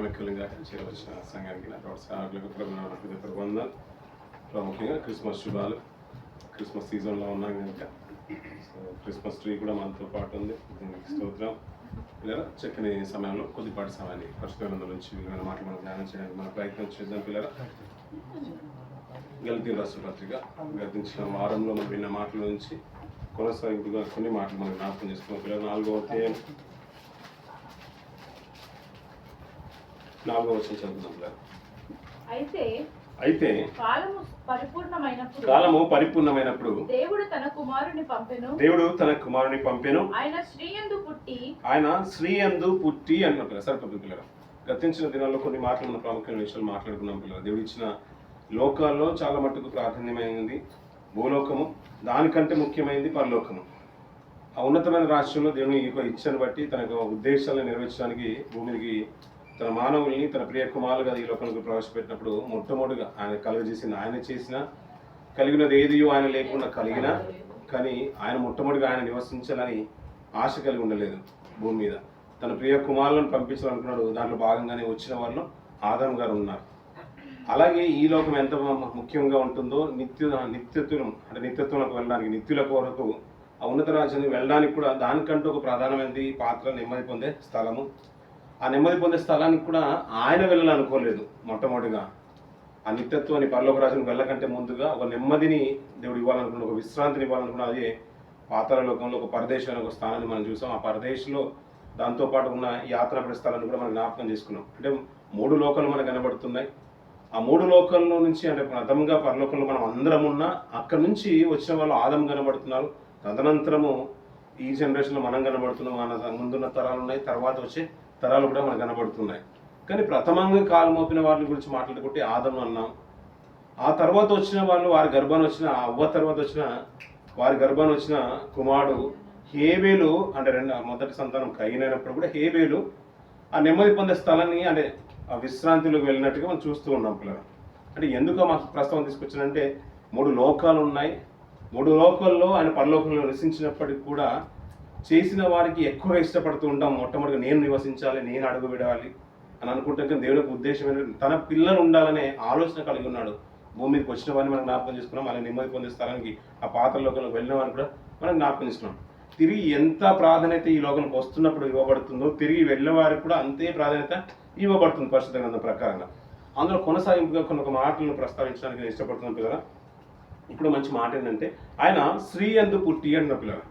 ప్రాముఖ్యంగా చేరవలసిన సంఘానికి నా ప్రోత్సాహకులకు ప్రభుత్వ వందనాలు. ప్రాముఖ్యంగా క్రిస్మస్ శుభాలు. క్రిస్మస్ సీజన్లో ఉన్నాం కనుక క్రిస్మస్ ట్రీ కూడా మనతో పాటు ఉంది. దీనికి స్తోత్రం. పిల్లల చక్కని సమయంలో కొద్దిపాటి సమయాన్ని పరిశుద్ధ గ్రంథం నుంచి విలువైన మాటలు మనం ధ్యానం చేయడానికి మన ప్రయత్నం చేద్దాం. పిల్లల గలతీ రాష్ట్ర పత్రిక గతించిన వారంలో మనం విన్న మాటల నుంచి కొనసాగింపుగా కొన్ని మాటలు మనం జ్ఞాపకం చేసుకున్నాం. పిల్లలు 4వ వచనం చదువుతున్నాం పిల్లలు. అయితే కాలము పరిపూర్ణమైనప్పుడు దేవుడు తన కుమారుని పంపెను. ఆయన స్త్రీ యందు పుట్టి అన్నప్పుడు సరిపోతుంది పిల్లలు. గతించిన దినాల్లో కొన్ని మాటలు మన ప్రాముఖ్యమైన విషయాలు మాట్లాడుకున్నాం పిల్లలు. దేవుడు ఇచ్చిన లోకాల్లో చాలా మట్టుకు ప్రాధాన్యమైనది భూలోకము, దానికంటే ముఖ్యమైనది పరలోకము. ఆ ఉన్నతమైన రాష్ట్రంలో దేవుని ఇచ్చను బట్టి తన ఉద్దేశాలను నెరవేర్చడానికి భూమికి తన మానవుల్ని తన ప్రియ కుమారులుగా ఈ లోకంలోకి ప్రవేశపెట్టినప్పుడు మొట్టమొదటిగా ఆయన కలుగజేసింది ఆయన చేసిన, కలిగినది ఏదియో ఆయన లేకుండా కలిగినా కానీ ఆయన మొట్టమొదటిగా ఆయన నివసించాలని ఆశ కలిగి ఉండలేదు భూమి మీద. తన ప్రియ కుమారులను పంపించాలనుకున్నాడు. దాంట్లో భాగంగానే వచ్చిన వాళ్ళు ఆదాం గారు ఉన్నారు. అలాగే ఈ లోకం ఎంత ముఖ్యంగా ఉంటుందో నిత్యత్వంలోకి వెళ్ళడానికి, నిత్యుల కొరకు ఆ ఉన్నత రాజ్యానికి వెళ్ళడానికి కూడా దానికంటూ ఒక ప్రధానమైనది పాత్ర నెమ్మది పొందే స్థలము. ఆ నెమ్మది పొందే స్థలానికి కూడా ఆయన వెళ్ళాలనుకోలేదు. మొట్టమొదటిగా ఆ నిత్యత్వాన్ని పరలోక రాజ్యానికి వెళ్ళకంటే ముందుగా ఒక నెమ్మదిని దేవుడు ఇవ్వాలనుకున్న, ఒక విశ్రాంతిని ఇవ్వాలనుకున్న అదే పాతాళ లోకంలో ఒక పరదేశంలో ఒక స్థానాన్ని మనం చూసాం. ఆ పరదేశంలో దాంతోపాటు ఉన్న యాత్ర స్థలాన్ని కూడా మనం జ్ఞాపకం చేసుకున్నాం. అంటే 3 లోకాలు మనకు కనబడుతున్నాయి. ఆ 3 లోకంలో నుంచి అంటే ప్రథమంగా పరలోకంలో మనం అందరం ఉన్నా అక్కడి నుంచి వచ్చిన వాళ్ళు ఆదం కనబడుతున్నారు. తదనంతరము ఈ జనరేషన్లో మనం కనబడుతున్నాం. మన ముందున్న తరాలు ఉన్నాయి, తర్వాత వచ్చే తరాలు కూడా మనకు కనబడుతున్నాయి. కానీ ప్రథమంగా కాలు మోపిన వాళ్ళ గురించి మాట్లాడుకుంటే ఆదం అన్నాం. ఆ తర్వాత వచ్చిన వాళ్ళు వారి గర్భాన్ని వచ్చిన అవ్వ తర్వాత వచ్చిన వారి గర్భాన్ని వచ్చిన కుమారుడు హేబేలు అంటే మొదటి సంతానం కయీనైనప్పుడు కూడా హేబేలు ఆ నెమ్మది పొందే స్థలాన్ని అంటే ఆ విశ్రాంతిలోకి వెళ్ళినట్టుగా మనం చూస్తూ ఉన్నాం పిల్లలు. అంటే ఎందుకు మా ప్రస్తావన తీసుకొచ్చానంటే 3 లోకాలు ఉన్నాయి. 3 లోకాల్లో ఆయన పరలోకంలో నివసించినప్పటికీ కూడా చేసిన వారికి ఎక్కువగా ఇష్టపడుతూ ఉంటాం. మొట్టమొదటిగా నేను నివసించాలి, నేను అడుగు విడాలి అని అనుకుంటే దేవునికి ఉద్దేశం ఏంటంటే తన పిల్లలు ఉండాలనే ఆలోచన కలిగి ఉన్నాడు. భూమి మీదకి వచ్చిన వారిని మనం జ్ఞాపకం చేసుకున్నాం. అలాగే నెమ్మది పొందే స్థలానికి ఆ పాత్ర లోకంలోకి వెళ్ళిన వారిని కూడా మనం జ్ఞాపకం చేసుకున్నాం. తిరిగి ఎంత ప్రాధాన్యత ఈ లోకంలోకి వస్తున్నప్పుడు ఇవ్వబడుతుందో తిరిగి వెళ్ళిన వారికి కూడా అంతే ప్రాధాన్యత ఇవ్వబడుతుంది పరిశుద్ధ గ్రంథం ప్రకారంగా. అందులో కొనసాగింపుగా కొన్ని మాటలను ప్రస్తావించడానికి నేను ఇష్టపడుతున్నాను పిల్లల. ఇప్పుడు మంచి మాట ఏంటంటే ఆయన స్త్రీ యందు పుట్టి అన్న పిల్లల.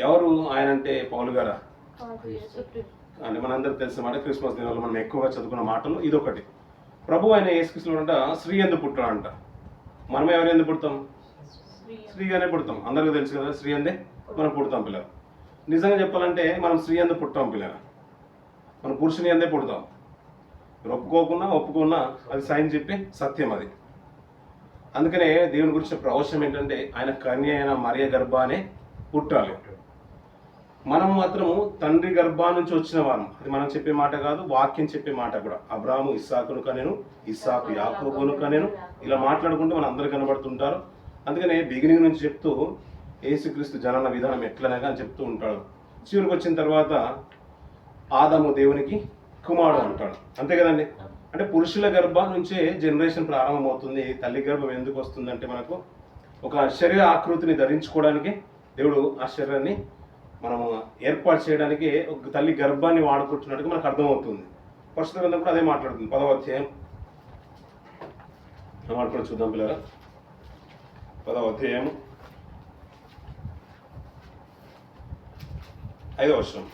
ఎవరు ఆయన అంటే పౌలు గారా అంటే మనందరికి తెలిసిన మాట. క్రిస్మస్ దినాల్లో మనం ఎక్కువగా చదువుకున్న మాటలు ఇదొకటి. ప్రభు ఆయన యేసుక్రీస్తు అంట స్త్రీ యందు పుట్టాడంట. మనం ఎవరు ఎందుకు పుడతాం? స్త్రీగానే పుడతాం. అందరికీ తెలుసు కదా, స్త్రీ అందే మనం పుడతాం పిల్లలు. నిజంగా చెప్పాలంటే మనం స్త్రీ యందు పుట్టాం పిల్లలు. మనం పురుషుని అందే పుడతాం. ఒప్పుకున్నా అది సైన్స్ చెప్పి సత్యం అది. అందుకనే దేవుని గురించిన ప్రవచనం ఏంటంటే ఆయన కన్య అయిన మరియ గర్భానే పుట్టాలి. మనం మాత్రము తండ్రి గర్భా నుంచి వచ్చిన వారం. అది మనం చెప్పే మాట కాదు, వాక్యం చెప్పే మాట కూడా. అబ్రాహాము ఇస్సాకును కనెను, ఇస్సాకు యాకోబును కనెను. ఇలా మాట్లాడుకుంటూ మన అందరు కనబడుతుంటారు. అందుకనే బిగినింగ్ నుంచి చెప్తూ యేసుక్రీస్తు జనన విధానం ఎట్లనగా అని చెప్తూ ఉంటాడు. చివరికి వచ్చిన తర్వాత ఆదాము దేవునికి కుమారుడు అంటాడు. అంతే కదండి. అంటే పురుషుల గర్భం నుంచే జనరేషన్ ప్రారంభమవుతుంది. తల్లి గర్భం ఎందుకు వస్తుందంటే మనకు ఒక శరీర ఆకృతిని ధరించుకోవడానికి దేవుడు ఆ శరీరాన్ని మనము ఏర్పాటు చేయడానికి ఒక తల్లి గర్భాన్ని వాడుకుంటున్నట్టుగా మనకు అర్థమవుతుంది. పరిశుద్ధ గ్రంథం కూడా అదే మాట్లాడుతుంది. 10వ అధ్యాయం మాట్లాడు చూద్దాం పిల్లరా. 10వ అధ్యాయం 5వ వచనం.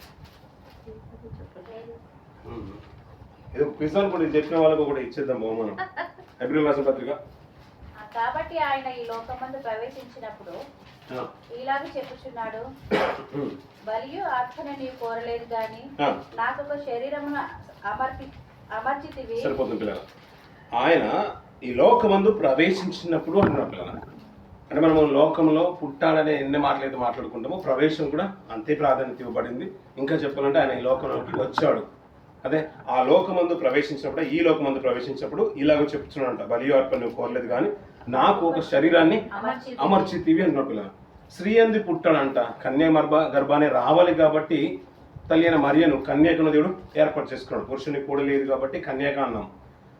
ఏదో క్విజాన్ కూడా చెప్పిన వాళ్ళకు కూడా ఇచ్చేద్దాం బహుమానం. ఏప్రిల్ రాసిన పత్రిక. కాబట్టి ఆయన ఈ లోకమందు ప్రవేశించినప్పుడు ఇలాగ చెప్పుచున్నాడు, బలియు ఆత్మను నీవు కోరలేదు గాని నాకు ఒక శరీరమును అమర్చితివి. సరిపోతుంది పిల్లల. ఆయన ఈ లోకమందు ప్రవేశించినప్పుడు అంటున్నారు పిల్లల. అంటే మనము లోకంలో పుట్టాలనే ఎన్ని మాటలైతే మాట్లాడుకుంటామో ప్రవేశం కూడా అంతే ప్రాధాన్యత ఇవ్వబడింది. ఇంకా చెప్పాలంటే ఆయన ఈ లోకంలోకి వచ్చాడు. అదే ఆ లోకమందు ప్రవేశించినప్పుడు, ఈ లోకమందు ప్రవేశించినప్పుడు ఇలాగ చెప్తున్నాడంట, బలి అర్పణ నువ్వు కోరలేదు కానీ నాకు ఒక శరీరాన్ని అమర్చితివి అంటున్నాడు పిల్లలు. స్త్రీ అంది పుట్టాడంట, కన్య గర్భాన్ని రావాలి కాబట్టి తల్లి అయిన మరియను కన్యకను దేవుడు ఏర్పాటు చేసుకున్నాడు. పురుషుని కూడా లేదు కాబట్టి కన్యక అన్నాం.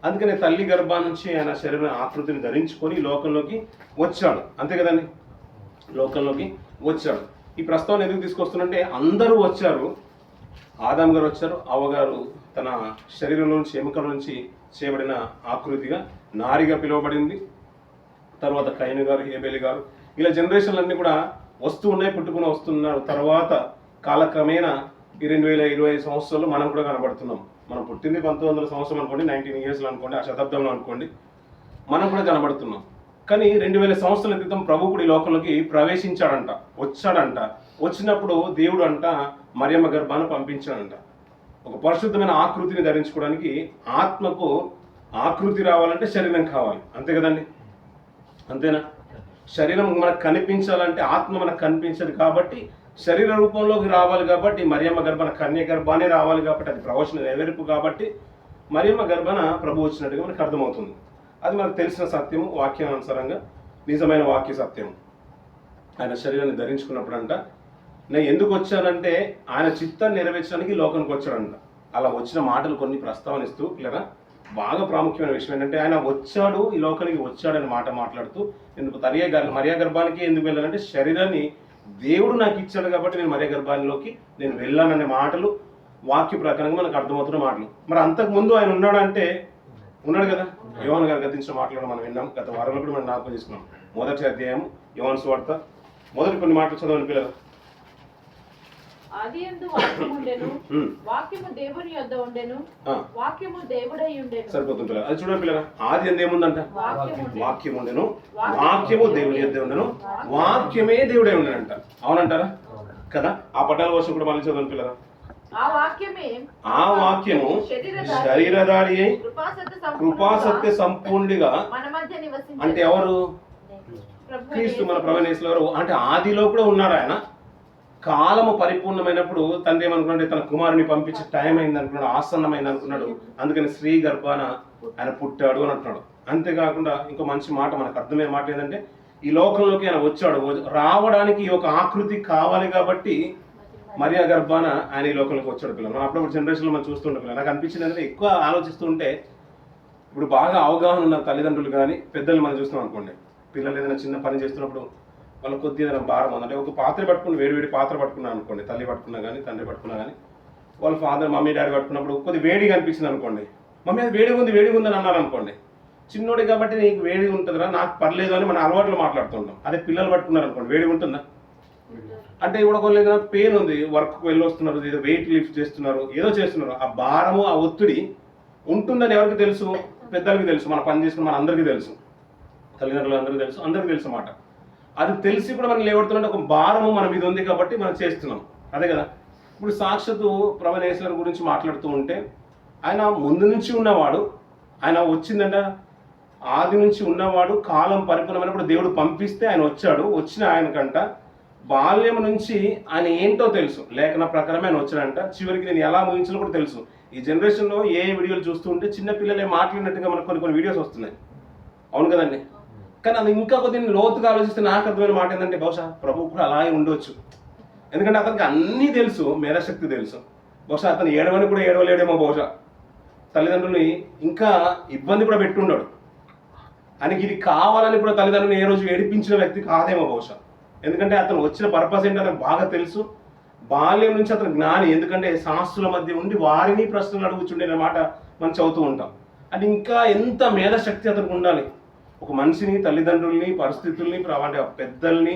అందుకని తల్లి గర్భా నుంచి ఆయన శరీర ఆకృతిని ధరించుకొని లోకంలోకి వచ్చాడు. అంతే కదండి, లోకంలోకి వచ్చాడు. ఈ ప్రస్తావన ఎందుకు తీసుకొస్తున్నంటే అందరూ వచ్చారు. ఆదాం గారు వచ్చారు, అవ్వగారు తన శరీరం నుంచి ఎముకల నుంచి చేయబడిన ఆకృతిగా నారిగా పిలువబడింది. తర్వాత కయను గారు, హేబేలి గారు, ఇలా జనరేషన్లన్నీ కూడా వస్తూ ఉన్నాయి, పుట్టుకుని వస్తున్నారు. తర్వాత కాలక్రమేణా ఈ 2025 సంవత్సరాలు మనం కూడా కనబడుతున్నాం. మనం పుట్టింది 1900 సంవత్సరం అనుకోండి, 19 ఇయర్స్లో అనుకోండి, ఆ శతాబ్దంలో అనుకోండి, మనం కూడా కనబడుతున్నాం. కానీ 2000 సంవత్సరాల క్రితం ప్రభు కూడా ఈ లోకంలోకి ప్రవేశించాడంట, వచ్చాడంట. వచ్చినప్పుడు దేవుడు అంట మరియమ్మ గర్భాన పంపించాడంట. ఒక పరిశుద్ధమైన ఆకృతిని ధరించుకోవడానికి ఆత్మకు ఆకృతి రావాలంటే శరీరం కావాలి. అంతే కదండి, అంతేనా? శరీరం మనకు కనిపించాలంటే ఆత్మ మనకు కనిపించదు కాబట్టి శరీర రూపంలోకి రావాలి. కాబట్టి మరియమ్మ గర్భాన కన్య గర్భానే రావాలి కాబట్టి అది ప్రవచన నెరవేర్పు కాబట్టి మరియమ్మ గర్భాన ప్రభు వచ్చినట్టుగా మనకు అర్థమవుతుంది. అది మనకు తెలిసిన సత్యము, వాక్యానుసారంగా నిజమైన వాక్య సత్యము. ఆయన శరీరాన్ని ధరించుకున్నప్పుడు అంట నేను ఎందుకు వచ్చానంటే ఆయన చిత్తాన్ని నెరవేర్చడానికి లోకానికి వచ్చాడంట. అలా వచ్చిన మాటలు కొన్ని ప్రస్తావనిస్తూ పిల్లరా బాగా ప్రాముఖ్యమైన విషయం ఏంటంటే ఆయన వచ్చాడు, ఈ లోకానికి వచ్చాడని మాట మాట్లాడుతూ ఎందుకు మరియా గర్భానికి ఎందుకు వెళ్ళానంటే శరీరాన్ని దేవుడు నాకు ఇచ్చాడు కాబట్టి నేను మరియా గర్భానిలోకి నేను వెళ్ళాననే మాటలు వాక్య ప్రకారంగా మనకు అర్థమవుతున్న మాటలు. మరి అంతకు ముందు ఆయన ఉన్నాడు కదా. యోహాను గారు గతించిన మాటలు మనం విన్నాం, గత వారంలో కూడా మనం జ్ఞాపకం చేసుకున్నాం. మొదటి అధ్యాయం యోహాను సువార్త మొదటి కొన్ని మాటలు చదవండి పిల్లలు. ఆదియందు వాక్యము ఉండెను, వాక్యము దేవుని యొద్ద ఉండెను, వాక్యము దేవుడై ఉండెను. సరిపోతుంది పిల్లలు, అది చూడండి పిల్లలు. ఆది అందు ఏముందంట? వాక్యం ఉండెను, వాక్యము దేవుని యొద్ద ఉండెను, వాక్యమే దేవుడై ఉండెనంట. అవునంటారా కదా? ఆ పట్టాల వర్షం కూడా మళ్ళీ చదవండి పిల్లలు. ఆ వాక్యము శరీరధారి అయి కృపాసత్య సంపూర్ణిగా అంటే ఎవరు? క్రీస్తు మన ప్రభువైన యేసు వారు. అంటే ఆదిలో కూడా ఉన్నాడు ఆయన. కాలము పరిపూర్ణమైనప్పుడు తండ్రి ఏమనుకున్నాడు, తన కుమారుని పంపించే టైం అయింది అనుకున్నాడు, ఆసన్నమైంది అనుకున్నాడు. అందుకని స్త్రీ గర్భాన ఆయన పుట్టాడు అని అంటున్నాడు. అంతేకాకుండా ఇంకో మంచి మాట మనకు అర్థమయ్యే మాట ఏంటంటే ఈ లోకంలోకి ఆయన వచ్చాడు. రావడానికి ఒక ఆకృతి కావాలి కాబట్టి మరియా గర్భాన ఆయన ఈ లోకంలోకి వచ్చాడు పిల్లలు. మనం అప్పుడప్పుడు జనరేషన్లో మనం చూస్తుంటాం పిల్లలు. నాకు అనిపించింది అంటే ఎక్కువ ఆలోచిస్తూ ఉంటే ఇప్పుడు బాగా అవగాహన ఉన్న తల్లిదండ్రులు కానీ పెద్దలు మనం చూస్తున్నాం అనుకోండి, పిల్లలు ఏదైనా చిన్న పని చేస్తున్నప్పుడు వాళ్ళు కొద్దిగా ఏదైనా భారం ఉందంటే ఒక పాత్ర పట్టుకుని వేడి పాత్ర పట్టుకున్నాను అనుకోండి, తల్లి పట్టుకున్నా కానీ తండ్రి పట్టుకున్నా కానీ వాళ్ళ ఫాదర్ మమ్మీ డాడీ పట్టుకున్నప్పుడు కొద్ది వేడిగా అనిపించింది అనుకోండి, మమ్మీ అది వేడిగా ఉంది అని అన్నారు అనుకోండి, చిన్నోడి కాబట్టి నీకు వేడిగా ఉంటుందిరా నాకు పర్లేదు అని మన అలవాట్లు మాట్లాడుతుంటాం. అదే పిల్లలు పట్టుకున్నారు అనుకోండి, వేడిగా ఉంటుందా? అంటే ఇప్పుడు కొన్ని ఏదైనా పెయిన్ ఉంది, వర్క్కి వెళ్ళి వస్తున్నారు, ఏదో వెయిట్ లిఫ్ట్ చేస్తున్నారు, ఏదో చేస్తున్నారు, ఆ భారము ఆ ఒత్తిడి ఉంటుందని ఎవరికి తెలుసు? పెద్దలకి తెలుసు. మన పని చేసుకుని మన అందరికీ తెలుసు, తల్లిదండ్రులు అందరికీ తెలుసు, అందరికీ తెలుసు అన్నమాట. అది తెలిసి కూడా మనం లేవడుతున్నట్టు ఒక భారము మన మీద ఉంది కాబట్టి మనం చేస్తున్నాం. అదే కదా. ఇప్పుడు సాక్షాత్తు ప్రభువైన యేసు గురించి మాట్లాడుతూ ఉంటే ఆయన ముందు నుంచి ఉన్నవాడు, ఆయన వచ్చిందంట ఆది నుంచి ఉన్నవాడు, కాలం పరిపూర్ణమైనప్పుడు దేవుడు పంపిస్తే ఆయన వచ్చాడు. వచ్చిన ఆయనకంట బాల్యం నుంచి ఆయన ఏంటో తెలుసు, లేఖన ప్రకారమే ఆయన వచ్చాడంట. చివరికి నేను ఎలా ముగించాలో కూడా తెలుసు. ఈ జనరేషన్లో ఏ వీడియోలు చూస్తూ ఉంటే చిన్న పిల్లలే మాట్లాడినట్టుగా మనకు కొన్ని వీడియోస్ వస్తున్నాయి. అవును కదండి. కానీ అది ఇంకా కొద్దిగా లోతుగా ఆలోచిస్తే నాకు అర్థమైన మాట ఏంటంటే బహుశా ప్రభువు కూడా అలాగే ఉండవచ్చు. ఎందుకంటే అతనికి అన్నీ తెలుసు, మేధాశక్తి తెలుసు. బహుశా అతను ఏడవని కూడా ఏడవలేడేమో. బహుశా తల్లిదండ్రులని ఇంకా ఇబ్బంది కూడా పెట్టున్నాడు. ఆయనకి ఇది కావాలని కూడా తల్లిదండ్రులను ఏ రోజు ఏడిపించిన వ్యక్తి కాదేమో బహుశా. ఎందుకంటే అతను వచ్చిన పర్పస్ ఏంటో అతనికి బాగా తెలుసు. బాల్యం నుంచి అతను జ్ఞాని. ఎందుకంటే శాస్త్రుల మధ్య ఉండి వారిని ప్రశ్నలు అడుగుచుండే మాట మనం చదువుతూ ఉంటాం. అంటే ఇంకా ఎంత మేధాశక్తి అతనికి ఉండాలి. ఒక మనిషిని, తల్లిదండ్రుల్ని, పరిస్థితుల్ని, అంటే పెద్దల్ని,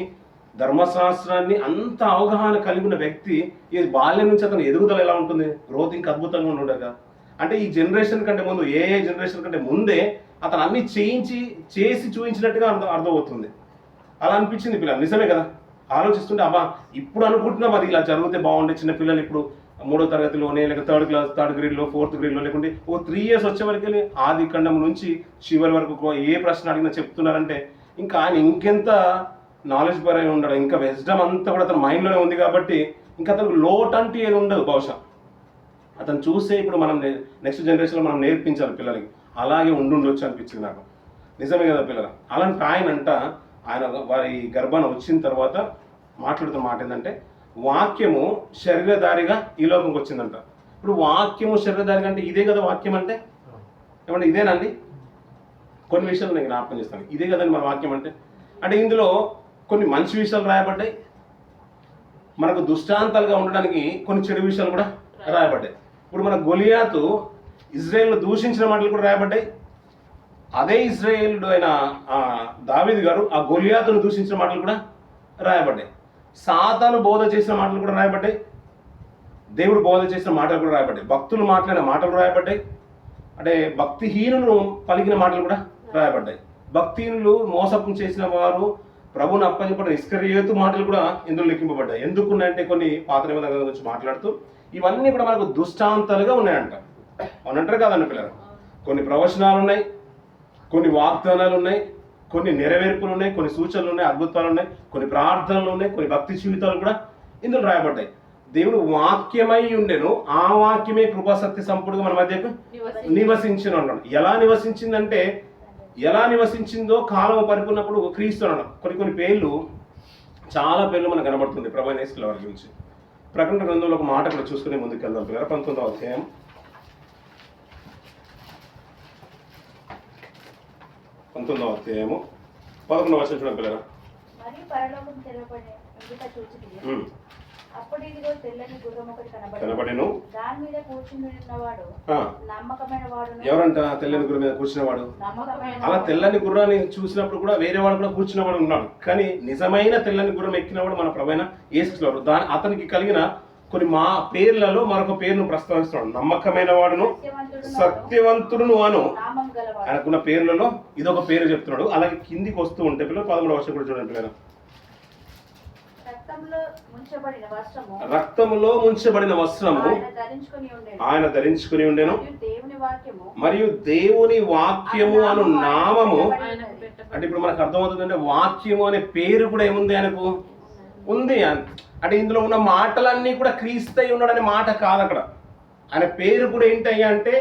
ధర్మశాస్త్రాన్ని అంత అవగాహన కలిగి ఉన్న వ్యక్తి ఈ బాల్యం నుంచి అతను ఎదుగుదల ఎలా ఉంటుంది, గ్రోత్ ఇంకా అద్భుతంగా ఉండగా. అంటే ఈ జనరేషన్ కంటే ముందు, ఏ జనరేషన్ కంటే ముందే అతను అన్ని చేసి చూపించినట్టుగా అర్థమవుతుంది. అలా అనిపించింది పిల్లలు. నిజమే కదా. ఆలోచిస్తుంటే అబ్బా ఇప్పుడు అనుకుంటున్నాం అది ఇలా జరిగితే బాగుండే. చిన్న పిల్లలు ఇప్పుడు 3వ తరగతిలోనే, లేక థర్డ్ గ్రేడ్లో, 4th గ్రేడ్లో, లేకుంటే ఓ 3 years వచ్చే వరకు ఆది ఖండం నుంచి చివరి వరకు ఏ ప్రశ్న అడిగినా చెప్తున్నారంటే ఇంకా ఆయన ఇంకెంత నాలెడ్జ్ పరై ఉండడు. ఇంకా విజ్డమ్ అంతా కూడా అతని మైండ్లోనే ఉంది కాబట్టి ఇంకా అతనికి లోటు అంటే ఏది ఉండదు. బహుశా అతను చూసే ఇప్పుడు మనం నెక్స్ట్ జనరేషన్లో మనం నేర్పించాలి పిల్లలకి. అలాగే ఉండుండొచ్చు అనిపించింది నాకు. నిజమే కదా పిల్లలు. అలాంటి ఆయన వారి గర్భాన్ని వచ్చిన తర్వాత మాట్లాడుతున్న మాట ఏంటంటే వాక్యము శరీరధారిగా ఈ లోకంకి వచ్చిందంట. ఇప్పుడు వాక్యము శరీరధారిగా అంటే ఇదే కదా వాక్యం అంటే? ఏమంటే ఇదేనండి? కొన్ని విషయాలు నేను జ్ఞాపకం చేస్తాను. ఇదే కదండి మన వాక్యం అంటే. అంటే ఇందులో కొన్ని మంచి విషయాలు రాయబడ్డాయి, మనకు దుష్టాంతాలుగా ఉండడానికి కొన్ని చెడు విషయాలు కూడా రాయబడ్డాయి. ఇప్పుడు మన గొలియాతు ఇజ్రాయేల్ను దూషించిన మాటలు కూడా రాయబడ్డాయి. అదే ఇజ్రాయేలుడు అయిన దావీదు గారు ఆ గొలియాతును దూషించిన మాటలు కూడా రాయబడ్డాయి. సాతాను బోధ చేసిన మాటలు కూడా రాయబడ్డాయి, దేవుడు బోధ చేసిన మాటలు కూడా రాయబడ్డాయి, భక్తులు మాట్లాడిన మాటలు రాయబడ్డాయి, అంటే భక్తిహీనులు పలికిన మాటలు కూడా రాయబడ్డాయి. భక్తిహీనులు మోసపం చేసిన వారు ప్రభుని అప్పగింపడిన ఇస్కరియోతు మాటలు కూడా ఇందులో లిఖింపబడ్డాయి. ఎందుకున్నాయంటే కొన్ని పాత నిబంధనల గురించి మాట్లాడుతూ ఇవన్నీ కూడా మనకు దుష్టాంతాలుగా ఉన్నాయంట. అవునంటారు కాదండి పిల్లలు? కొన్ని ప్రవచనాలు ఉన్నాయి, కొన్ని వాగ్దానాలు ఉన్నాయి, కొన్ని నెరవేర్పులు ఉన్నాయి, కొన్ని సూచనలు ఉన్నాయి, అద్భుతాలు ఉన్నాయి, కొన్ని ప్రార్థనలు ఉన్నాయి, కొన్ని భక్తి జీవితాలు కూడా ఇందులో రాయబడ్డాయి. దేవుడు వాక్యమై ఉండెను, ఆ వాక్యమే కృపాసక్తి సంపూర్ణంగా మన మధ్యకు నివసించిన అన్నాడు. ఎలా నివసించిందంటే, ఎలా నివసించిందో కాలం పరిపూర్ణప్పుడు క్రీస్తు అన్నాడు. కొన్ని పేర్లు, చాలా పేర్లు మనకు కనబడుతుంది ప్రభు యేసు వారి గురించి. ప్రకటన గ్రంథంలో ఒక మాట కూడా చూసుకుని ముందుకు వెళ్దాం పిల్లలు. 19వ అధ్యాయం 11వ వచనం చూడండి పిల్లలు. మరియు పరలోకం తెరవబడి చూచితిని. అప్పుడు ఇదిగో తెల్లని గుర్రం ఒకటి కనబడెను. దాని మీద కూర్చుని ఉన్నవాడు నమ్మకమైన వాడు. ఎవరంట తెల్లని గుర్రం మీద కూర్చున్నవాడు? అలా తెల్లని గుర్రాన్ని చూసినప్పుడు కూడా వేరే వాడు కూడా కూర్చున్నవాడు ఉన్నాడు. కానీ నిజమైన తెల్లని గుర్రం ఎక్కినవాడు మన ప్రభువైన యేసుక్రీస్తు. అతనికి కలిగిన కొన్ని పేర్లలో మరొక పేరును ప్రస్తావిస్తున్నాడు. నమ్మకమైన వాడును, సత్యవంతుడును అను ఆయనకున్న పేర్లలో ఇదొక పేరు చెప్తున్నాడు. అలాగే కిందికి వస్తూ ఉంటే పిల్లలు 13వ వచనం కూడా చూడండి పిల్లలు. రక్తములో ముంచబడిన వస్త్రము ఆయన ధరించుకుని ఉండెను, మరియు దేవుని వాక్యము అను నామము. అంటే ఇప్పుడు మనకు అర్థమవుతుందంటే వాక్యము అనే పేరు కూడా ఏముంది ఆయనకు? ఉంది. అంటే ఇందులో ఉన్న మాటలన్నీ కూడా క్రీస్తై ఉన్నాడనే మాట కాదు అక్కడ. ఆయన పేరు కూడా ఏంటయ్యా అంటే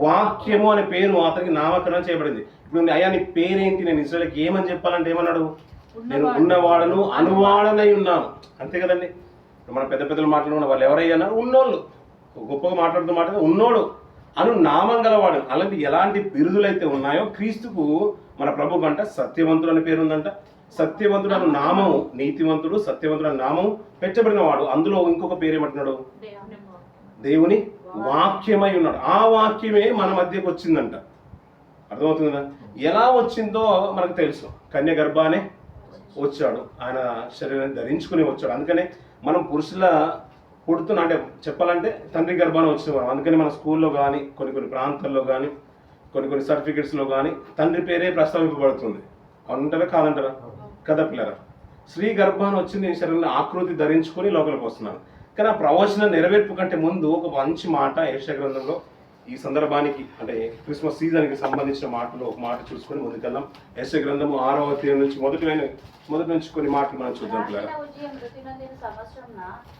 వాక్యము అనే పేరు అతనికి నామకరణం చేయబడింది. ఇప్పుడు అయ్యా నీ పేరేంటి, నేను ఇశ్రాయేలుకి ఏమని చెప్పాలంటే ఏమన్నాడు? నేను ఉన్నవాడను అనువాడనై ఉన్నాను. అంతే కదండి. మన పెద్ద పెద్దలు మాట్లాడుకున్న వాళ్ళు ఎవరయ్యా? ఉన్నోళ్ళు. గొప్పగా మాట్లాడుతూ ఉన్నోడు అను నామం గలవాడు. అలాంటి ఎలాంటి బిరుదులైతే ఉన్నాయో క్రీస్తుకు మన ప్రభు కంట సత్యవంతుడు అనే పేరు ఉందంట. సత్యవంతుడు అను నామము, నీతివంతుడు సత్యవంతుడు అనే నామము పెట్టబడిన వాడు. అందులో ఇంకొక పేరు ఏమంటున్నాడు? దేవుని వాక్యమై ఉన్నాడు. ఆ వాక్యమే మన మధ్యకు వచ్చిందంట. అర్థమవుతుందా? ఎలా వచ్చిందో మనకు తెలుసు. కన్య గర్భానే వచ్చాడు, ఆయన శరీరాన్ని ధరించుకుని వచ్చాడు. అందుకనే మనం పురుషుల పుడుతున్న, అంటే చెప్పాలంటే తండ్రి గర్భాన్ని వచ్చిన. అందుకని మన స్కూల్లో కానీ కొన్ని ప్రాంతాల్లో కానీ కొన్ని సర్టిఫికెట్స్లో కానీ తండ్రి పేరే ప్రస్తావింపబడుతుంది. అంటారా కాదంటారా? కదా పిల్లరా? స్త్రీ గర్భాన్ని వచ్చింది, శరీరాన్ని ఆకృతి ధరించుకొని లోపలికి వస్తున్నాను. కానీ ఆ ప్రవచన నెరవేర్పు కంటే ముందు ఒక మంచి మాట యెషయా గ్రంథంలో ఈ సందర్భానికి, అంటే క్రిస్మస్ సీజన్కి సంబంధించిన మాటలు ఒక మాట చూసుకొని ముందుకెళ్దాం. యెషయా గ్రంథము 6వ అధ్యాయం నుంచి మొదటి నుంచి కొన్ని మాటలు మనం చూద్దాం పిల్లరా.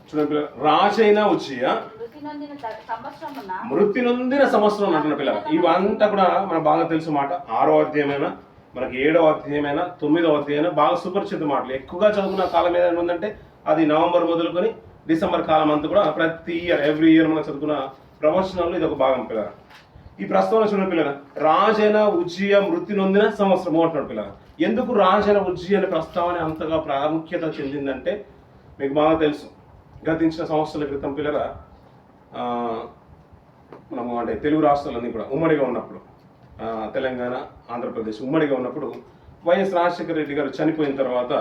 చూడండి పిల్లలు, రాజైన ఉజ్జియా మృతి నొందిన సంవత్సరం అంటున్న పిల్లలు. ఇవంతా కూడా మనకు బాగా తెలుసు మాట. 6వ అధ్యాయమైనా మనకి 7వ అధ్యాయమైనా 9వ అధ్యాయమైనా బాగా సుపరిచిత మాటలు. ఎక్కువగా చదువుకున్న కాలం ఏదైనా ఉందంటే అది నవంబర్ మొదలుకొని డిసెంబర్ కాలం అంతా కూడా ప్రతి ఇయర్ ఎవ్రీ ఇయర్ మనం చదువుకున్న ప్రవచనాల్లో ఇది ఒక భాగం పిల్లల. ఈ ప్రస్తావన చూడండి పిల్లల, రాజైన ఉజ్జియా మృతి నొందిన సంవత్సరం అంటున్నాడు పిల్లల. ఎందుకు రాజైన ఉజ్జియా అనే ప్రస్తావన అంతగా ప్రాముఖ్యత చెందిందంటే మీకు బాగా తెలుసు. గతించిన సంవత్సరాల క్రితం పిల్లల మనము అంటే తెలుగు రాష్ట్రాలన్నీ కూడా ఉమ్మడిగా ఉన్నప్పుడు, తెలంగాణ ఆంధ్రప్రదేశ్ ఉమ్మడిగా ఉన్నప్పుడు వైఎస్ రాజశేఖర రెడ్డి గారు చనిపోయిన తర్వాత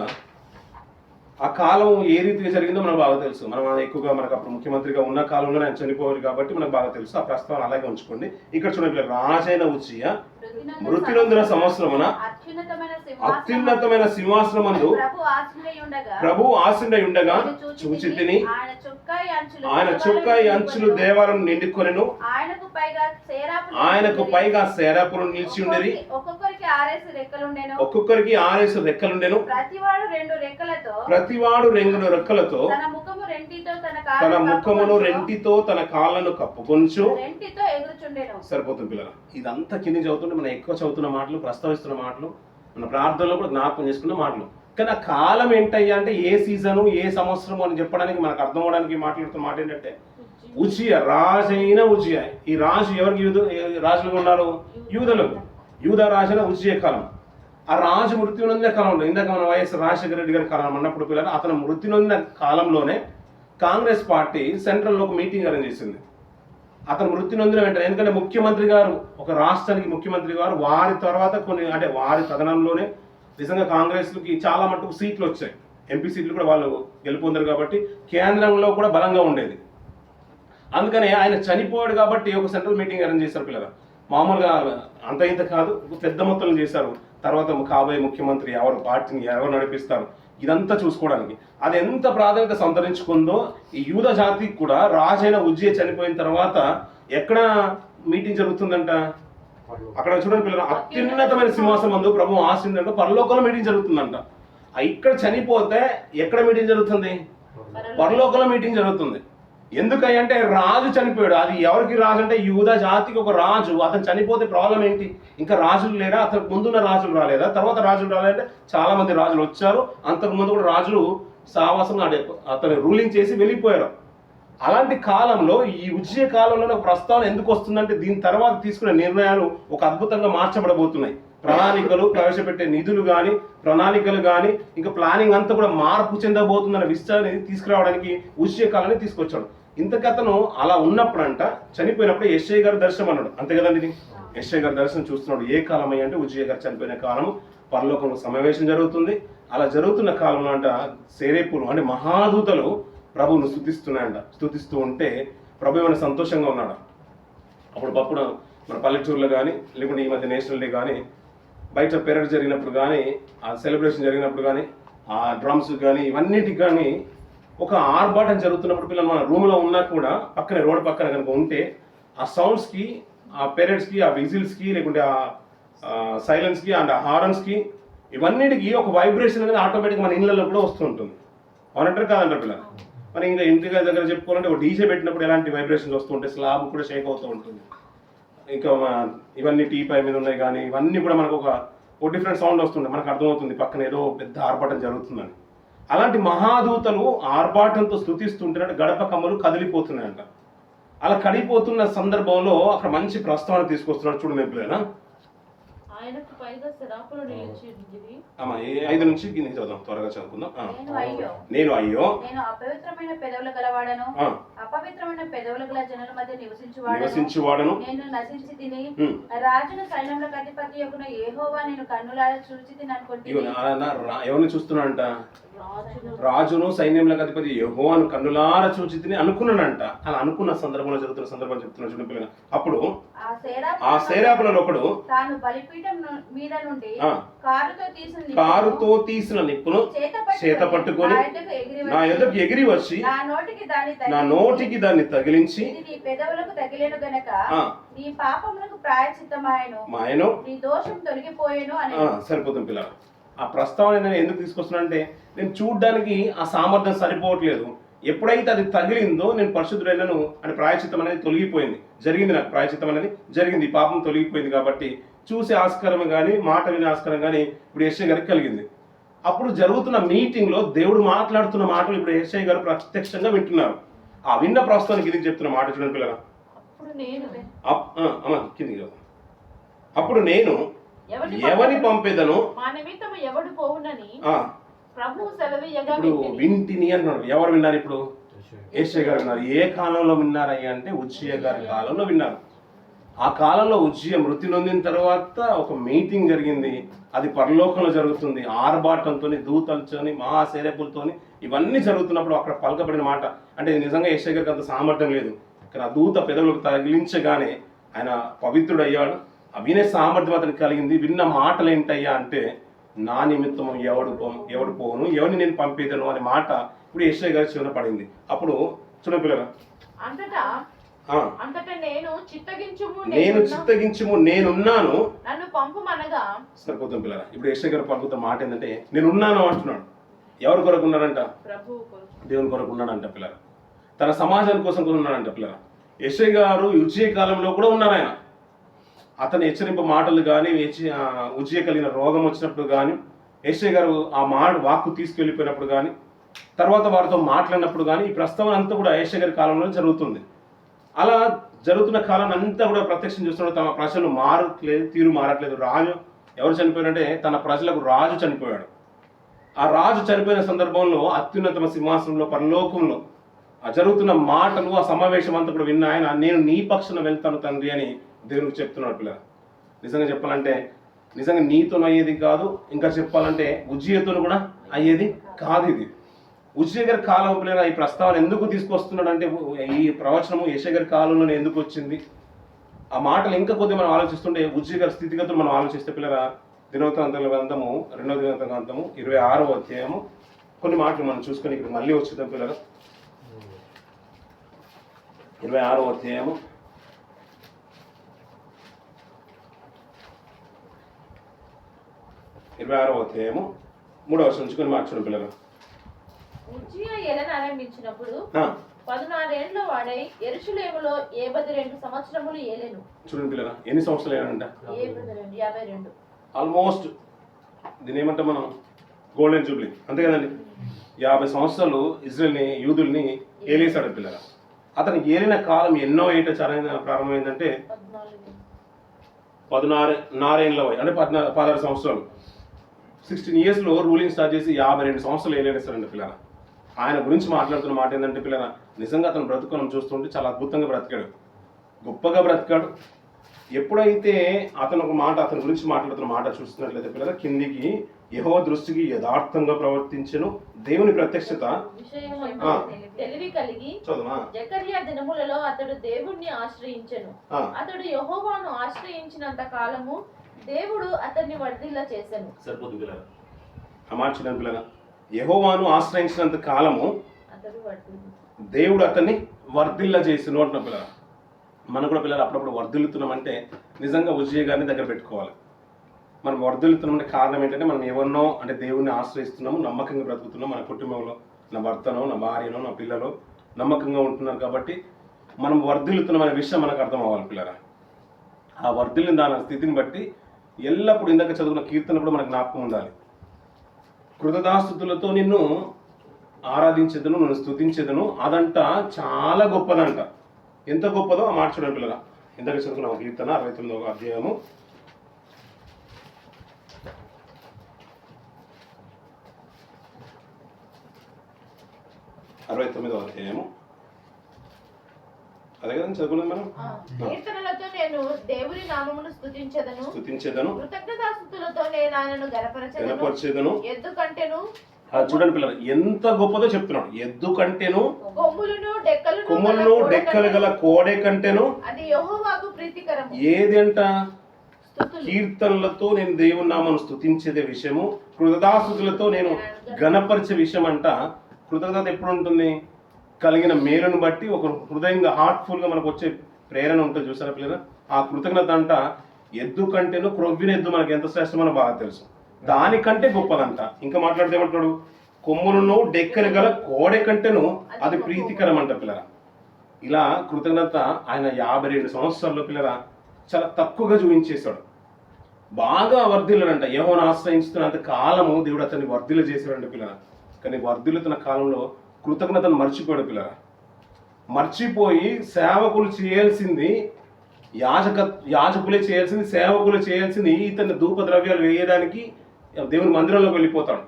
ఆ కాలం ఏ రీతిగా జరిగిందో మనకు బాగా తెలుసు. మనం ఎక్కువగా మనకు అప్పుడు ముఖ్యమంత్రిగా ఉన్న కాలంలో ఆయన చనిపోవాలి కాబట్టి మనకు బాగా తెలుసు. ఆ ప్రస్తావన అలాగే ఉంచుకోండి. ఇక్కడ చూడండి, రాజైన ఉజ్జియా మృతి నొందిన సంవత్సరమున అత్యున్నతమైన సింహాసనమందు ప్రభు ఆసీనుడై ఉండగా చూచితిని, ఆయన చొక్కాయి అంచులు దేవాలయం నిండుకొనెను, ఆయనకు పైగా సేరాపులు నిలిచి ఉండేది, ఒక్కొక్కరికి 6 రెక్కలుండెను, ప్రతివాడు 2 రెక్కలతో తన ముఖమును రెంటితో తన కాళ్ళను కప్పుకొంచు. సరిపోతుంది పిల్లలు. ఇదంతా కింది చదువుతుంటే మనం ఎక్కువ చదువుతున్న మాటలు, ప్రస్తావిస్తున్న మాటలు, మన ప్రార్థనలో కూడా జ్ఞాపకం చేసుకున్న మాటలు. కానీ ఆ కాలం ఏంటయ్యా అంటే ఏ సీజను ఏ సంవత్సరం అని చెప్పడానికి మనకు అర్థం అవడానికి మాట్లాడుతున్న మాట ఏంటంటే ఉజియా, రాజైన ఉజియా. ఈ రాజు ఎవరికి రాజులుగా ఉన్నారు? యూదులకు. యూదా రాజైన ఉజియా కాలం. ఆ రాజు మృత్యు నొందిన కాలంలో, ఇందాక మన వైఎస్ రాజశేఖర రెడ్డి గారి కాలం అన్నప్పుడు పిల్లలు, అతను మృత్యు నొందిన కాలంలోనే కాంగ్రెస్ పార్టీ సెంట్రల్లో ఒక మీటింగ్ అరేంజ్ చేసింది. అతను మృత్యు నొందిన వెంటనే, ఎందుకంటే ముఖ్యమంత్రి గారు, ఒక రాష్ట్రానికి ముఖ్యమంత్రి గారు, వారి తర్వాత కొన్ని అంటే వారి తదనంలోనే నిజంగా కాంగ్రెస్కి చాలా మటుకు సీట్లు వచ్చాయి. ఎంపీ సీట్లు కూడా వాళ్ళు గెలుపొందారు కాబట్టి కేంద్రంలో కూడా బలంగా ఉండేది. అందుకని ఆయన చనిపోయాడు కాబట్టి ఒక సెంట్రల్ మీటింగ్ అరేంజ్ చేశారు పిల్లలు. మామూలుగా అంత ఇంత కాదు, పెద్ద మొత్తంలో చేశారు. తర్వాత కాబోయే ముఖ్యమంత్రి ఎవరు, పార్టీని ఎవరు నడిపిస్తారు, ఇదంతా చూసుకోవడానికి. అది ఎంత ప్రాధాన్యత సంతరించుకుందో ఈ యూద జాతికి కూడా రాజైన ఉజ్జియా చనిపోయిన తర్వాత ఎక్కడ మీటింగ్ జరుగుతుందంట? అక్కడ చూడండి పిల్లలు, అత్యున్నతమైన సింహాసనం ముందు ప్రభు ఆశీనుడంట పరలోకంలో మీటింగ్ జరుగుతుందంట. ఇక్కడ చనిపోతే ఎక్కడ మీటింగ్ జరుగుతుంది? పరలోకంలో మీటింగ్ జరుగుతుంది. ఎందుకంటే రాజు చనిపోయాడు. అది ఎవరికి రాజు అంటే యూదా జాతికి ఒక రాజు. అతను చనిపోతే ప్రాబ్లం ఏంటి? ఇంకా రాజులు లేరా? అతను ముందున్న రాజులు రాలేదా? తర్వాత రాజులు రాలేదంటే చాలా మంది రాజులు వచ్చారు. అంతకుముందు కూడా రాజులు సావాసం అతను రూలింగ్ చేసి వెళ్ళిపోయారు. అలాంటి కాలంలో ఈ ఉజ్జియా కాలంలో ఒక ప్రస్తావన ఎందుకు వస్తుందంటే దీని తర్వాత తీసుకునే నిర్ణయాలు ఒక అద్భుతంగా మార్చబడబోతున్నాయి. ప్రణాళికలు, ప్రవేశపెట్టే నిధులు కానీ, ప్రణాళికలు కానీ, ఇంకా ప్లానింగ్ అంతా కూడా మార్పు చెందబోతుందన్న విషయాన్ని తీసుకురావడానికి ఉజ్జియా కాలాన్ని తీసుకొచ్చాడు. ఇంతకతను అలా ఉన్నప్పుడంట చనిపోయినప్పుడు యెషయా గారు దర్శనం అన్నాడు. అంతే కదండి, ఇది యెషయా గారి దర్శనం చూస్తున్నాడు. ఏ కాలం అంటే ఉజ్జియా గారు చనిపోయిన కాలము, పరలోకంలో సమావేశం జరుగుతుంది. అలా జరుగుతున్న కాలంలో అంట సేరేపులు అంటే మహాదూతలు ప్రభువును స్తుతిస్తున్నాయంట. స్తుతిస్తూ ఉంటే ప్రభు ఏమైనా సంతోషంగా ఉన్నాడు. అప్పుడు మన పల్లెటూరులో కానీ, లేకుంటే ఈ మధ్య నేషనల్ డే కానీ, బయట పెరడ్ జరిగినప్పుడు కానీ, ఆ సెలబ్రేషన్ జరిగినప్పుడు కానీ, ఆ డ్రమ్స్ కానీ, ఇవన్నిటికి కానీ ఒక ఆర్భాటం జరుగుతున్నప్పుడు పిల్లలు మన రూమ్లో ఉన్నా కూడా పక్కనే రోడ్ పక్కన కనుక ఉంటే ఆ సౌండ్స్కి, ఆ పెరడ్స్కి, ఆ విజిల్స్కి, లేకుంటే ఆ సైలెన్స్కి అండ్ ఆ హారన్స్కి, ఇవన్నిటికీ ఒక వైబ్రేషన్ అనేది ఆటోమేటిక్గా మన ఇళ్ళల్లో కూడా వస్తూ ఉంటుంది. అవునంటారు కాదంటారు పిల్లలు? మరి ఇంకా ఇంటి దగ్గర చెప్పుకోవాలంటే ఒక డీజే పెట్టినప్పుడు ఎలాంటి వైబ్రేషన్స్ వస్తూ ఉంటాయి, స్లాబ్ కూడా షేక్ అవుతూ ఉంటుంది. ఇంకా ఇవన్నీ టీ పై మీద ఉన్నాయి కానీ ఇవన్నీ కూడా మనకు ఒక డిఫరెంట్ సౌండ్ వస్తుంది. మనకు అర్థమవుతుంది పక్కన ఏదో పెద్ద ఆర్భాటం జరుగుతుందని. అలాంటి మహాదూతలు ఆర్భాటంతో స్తుతిస్తుంటే గడప కమ్మలు కదిలిపోతున్నాయంట. అలా కడిపోతున్న సందర్భంలో అక్కడ మంచి ప్రస్తావన తీసుకొస్తున్నాడు. చూడండి ఎప్పుడైనా ఆయనకు పైగా శరాపులు నిలిచింది. అమ్మా 5 నుంచి కిందకి చదువుదాం, త్వరగా చదువుకుందాం. నేను అపవిత్రమైన పెదవులు గలవాడను, అపవిత్రమైన పెదవులు గల జనుల మధ్య నివసించువాడను, నేను నశించి తిని రాజును సైన్యములకు అధిపతి యొక్కన యెహోవా నేను కన్నులారా చూచి తిని అనుకుంటున్నాను. ఎవరిని చూస్తున్నాడంట? రాజును సైన్యములకు అధిపతి యెహోవాను కన్నులారా చూచి తిని అనుకున్నానంట. అలా అనుకున్న సందర్భంలో జరుగుతున్న సందర్భం చెప్తున్నా చూడండి పిల్లలు. అప్పుడు ఆ సేరాపులలో ఒకడు తాను బలిపీఠం మీద నుండి కారుతో తీసిన నిప్పును చేత పట్టుకొని నా ఎదురుకి ఎగిరి వచ్చి నా నోటికి దాన్ని తగిలించి నీ పెదవులకు తగిలేను గనక నీ పాపములకు ప్రాయశ్చిత్తమాయెను, నీ దోషం తొలగిపోయేను అని. సరిపోతుంది పిల్లలు. ఆ ప్రస్తావన నేను ఎందుకు తీసుకొస్తున్నానంటే నేను చూడ్డానికి ఆ సామర్థ్యం సరిపోవట్లేదు. ఎప్పుడైతే అది తగిలిందో నేను పరిశుద్ధుడైనను అని ప్రాయశ్చిత్తం అనేది తొలగిపోయింది. జరిగింది, నాకు ప్రాయశ్చిత్తం అనేది జరిగింది, పాపం తొలగిపోయింది. కాబట్టి చూసే ఆస్కారం కానీ, మాట వినే ఆస్కారం కానీ ఇప్పుడు యెషయా గారికి కలిగింది. అప్పుడు జరుగుతున్న మీటింగ్లో దేవుడు మాట్లాడుతున్న మాటలు ఇప్పుడు యెషయా గారు ప్రత్యక్షంగా వింటున్నారు. ఆ విన్న ప్రస్తుతానికి కిందికి చెప్తున్న మాట చూడండి పిల్లగా. అప్పుడు నేను ఎవరిని పంపేదను, ఇప్పుడు వింటిని అన్నాడు. ఎవరు విన్నారు? ఇప్పుడు యెషయా గారు విన్నారు. ఏ కాలంలో విన్నారయ్యా అంటే ఉజ్జియా గారి కాలంలో విన్నారు. ఆ కాలంలో ఉజ్జియా మృతి నొందిన తర్వాత ఒక మీటింగ్ జరిగింది. అది పరలోకంలో జరుగుతుంది. ఆర్భాటంతో, దూతలతోని, మహాసేరపులతోని ఇవన్నీ జరుగుతున్నప్పుడు అక్కడ పలకబడిన మాట అంటే నిజంగా యెషయా గారికి అంత సామర్థ్యం లేదు. కానీ ఆ దూత పెదవులకు తగిలించగానే ఆయన పవిత్రుడయ్యాడు. వినే సామర్థ్యం అతనికి కలిగింది. విన్న మాటలు ఏంటయ్యా అంటే నా నిమిత్తం ఎవడు పోను, ఎవరిని నేను పంపేదను అనే మాట ఇప్పుడు యెషయా గారి చెవిన పడింది. అప్పుడు చూడండి పిల్లగా, నేను చిత్తగించుము నేనున్నాను నన్ను పంపుమనగా. సరిపోతుంది పిల్లగా. ఇప్పుడు యెషయా గారు పలుకుతున్న మాట ఏంటంటే నేనున్నాను అంటున్నాడు. ఎవరి కొరకు ఉన్నాడంట? దేవుని కొరకు ఉన్నాడంట పిల్లగా. తన సమాజం కోసం ఉన్నాడంట పిల్లగా. యెషయా గారు ఉజ్జియా కాలంలో కూడా ఉన్నారు. ఆయన అతని హెచ్చరింపు మాటలు కానీ, ఉజ్జియా కలిగిన రోగం వచ్చినప్పుడు కానీ, యెషయా గారు ఆ వాక్కు తీసుకెళ్ళిపోయినప్పుడు కానీ, తర్వాత వారితో మాట్లాడినప్పుడు కానీ ఈ ప్రస్తావన అంతా కూడా యెషయా గారి కాలంలో జరుగుతుంది. అలా జరుగుతున్న కాలం అంతా కూడా ప్రత్యక్షం చూస్తున్నాడు. తమ ప్రజలు మారట్లేదు, తీరు మారట్లేదు. రాజు ఎవరు చనిపోయాడంటే తన ప్రజలకు రాజు చనిపోయాడు. ఆ రాజు చనిపోయిన సందర్భంలో అత్యున్నతమ సింహాసనంలో పరలోకంలో ఆ జరుగుతున్న మాటలు, ఆ సమావేశం అంతా కూడా విన్న ఆయన, నేను నీ పక్షాన వెళ్తాను తండ్రి అని దేవునికి చెప్తున్నాడు. పిల్లలు నిజంగా చెప్పాలంటే నిజంగా నీతో అయ్యేది కాదు, ఇంకా చెప్పాలంటే ఉజ్జియతో కూడా అయ్యేది కాదు. ఇది ఉజ్జియ గారి కాలం పిల్లల ఈ ప్రస్తావన ఎందుకు తీసుకొస్తున్నాడు అంటే, ఈ ప్రవచనము యెషయా గారి కాలంలోనే ఎందుకు వచ్చింది, ఆ మాటలు ఇంకా కొద్దిగా మనం ఆలోచిస్తుంటే ఉజ్జియ గారి స్థితిగతులు మనం ఆలోచిస్తే పిల్లల దినవృత్తాంతాల గ్రంథము 2వ దినవృత్తాంతము 26వ అధ్యాయము కొన్ని మాటలు మనం చూసుకొని ఇక్కడ మళ్ళీ వచ్చిద్దాం పిల్లల. 26వ అధ్యాయము 26వ అధ్యాయము 3వ వచనం నుంచి కొన్ని మాటలు చూడండి పిల్లలు. ఉజ్జియా ఏలన ఆరంభించినప్పుడు 16 ఏండ్ల వాడై యెరూషలేములో 82 సంవత్సరములు ఏలెను. చూడండి పిల్లల ఎన్ని సంవత్సరాలు ఏనంట? 52. ఆల్మోస్ట్ దీని ఏమంటాం మనం, గోల్డెన్ జూబ్లీ అంతే కదండి. 50 సంవత్సరాలు ఇజ్రాయెల్ని, యూదుల్ని ఏలేశాడు పిల్లల. అతను ఏలిన కాలం ఎన్నో ఏట ప్రారంభమైందంటే 16 ఏళ్ళ వయసు, అంటే 16 సంవత్సరాలు. 16 ఇయర్స్లో రూలింగ్ స్టార్ట్ చేసి 52 సంవత్సరాలు ఏలేస్తారండి పిల్లల. ఆయన గురించి మాట్లాడుతున్న మాట ఏంటంటే పిల్లల, నిజంగా అతను బ్రతుకును చూస్తుంటే చాలా అద్భుతంగా బ్రతికాడు, గొప్పగా బ్రతికాడు. ఎప్పుడైతే అతను ఒక మాట, అతని గురించి మాట్లాడుతున్న మాట చూస్తున్నట్లయితే పిల్లల, కిందికి యెహోవా దృష్టికి యథార్థంగా ప్రవర్తించెను, దేవుని ప్రత్యక్షత తెలివి కలిగి జకర్యా దినములలో అతడు దేవుణ్ణి ఆశ్రయించెను. అతడు యెహోవాను ఆశ్రయించినంత కాలము దేవుడు అతన్ని వర్ధిల్ల చేసెను. సరిపోదు పిల్లల ఆ మాట చూడండి పిల్లల, యెహోవాను ఆశ్రయించినంత కాలము దేవుడు అతన్ని వర్ధిల్ల చేసెను అంటున్న పిల్లల. మనం కూడా పిల్లలు అప్పుడప్పుడు వర్ధిల్లుతున్నామంటే నిజంగా ఉజ్జియ గారిని దగ్గర పెట్టుకోవాలి. మనం వర్ధిల్లుతున్నామంటే కారణం ఏంటంటే మనం ఎవరినో అంటే దేవుణ్ణి ఆశ్రయిస్తున్నాము, నమ్మకంగా బ్రతుకుతున్నాం. మన కుటుంబంలో నా భర్తనో, నా భార్యనో, నా పిల్లలు నమ్మకంగా ఉంటున్నారు కాబట్టి మనం వర్ధిల్లుతున్నాం అనే విషయం మనకు అర్థం అవ్వాలి పిల్లరా. ఆ వర్ధిల్లిన దాని స్థితిని బట్టి ఎల్లప్పుడు ఇందాక చదువుకున్న కీర్తన కూడా మనకు జ్ఞాపకం ఉండాలి. కృతదాస్తుతులతో నిన్ను ఆరాధించేదను, నన్ను స్తుతించేదను, అదంట చాలా గొప్పదంట. ఎంత గొప్పదో ఆ మాట చూడండి పిల్లరా. ఇందాక చదువుకున్న కీర్తన 69వ అధ్యాయము 69వ అధ్యాయము అదే కదా చదువుకున్నది మనం. కీర్తనలతో నేను దేవుని నామమును స్తుతించెదను, కృతజ్ఞతాస్తుతులతో నేను ఆయనను గణపరచెదను. ఎద్దు కంటెను, చూడండి పిల్లలు ఎంత గొప్పదో చెప్తున్నాడు. ఎద్దు కంటెను, కొమ్ములను డెక్కలు గల కోడె కంటెను, అది యెహోవాకు ప్రీతికరము. ఏది అంట? కీర్తనలతో నేను దేవుని నామమును స్తుతించేదే విషయము, కృతజ్ఞతాస్తుతులతో నేను గణపరిచే విషయం అంట. కృతజ్ఞత ఎప్పుడు ఉంటుంది? కలిగిన మేలును బట్టి ఒక హృదయంగా హార్ట్ఫుల్గా మనకు వచ్చే ప్రేరణ ఉంటుంది చూసారా పిల్లలు. ఆ కృతజ్ఞత అంట ఎద్దు కంటేను, క్రొవ్విన ఎద్దు మనకి ఎంత శ్రేష్టమో బాగా తెలుసు, దానికంటే గొప్పదంట. ఇంకా మాట్లాడితే ఏమంటాడు? కొమ్ములను డెక్కలు గల కోడె కంటేను అది ప్రీతికరం అంట పిల్లరా. ఇలా కృతజ్ఞత ఆయన 52 సంవత్సరాల్లో పిల్లరా చాలా తక్కువగా చూపించేశాడు. బాగా వర్ధిల్లాడంట. యెహోవాను ఆశ్రయించుతున్నంత కాలము దేవుడు అతన్ని వర్ధిల్ల చేశాడంట పిల్లరా. కానీ వర్ధిల్లుతున్న కాలంలో కృతజ్ఞతను మర్చిపోయాడు పిల్లరా. మర్చిపోయి సేవకులు చేయాల్సింది యాజకులే చేయాల్సింది, సేవకులు చేయాల్సింది ఇతని ధూప ద్రవ్యాలు వేయడానికి దేవుని మందిరంలోకి వెళ్ళిపోతాడు.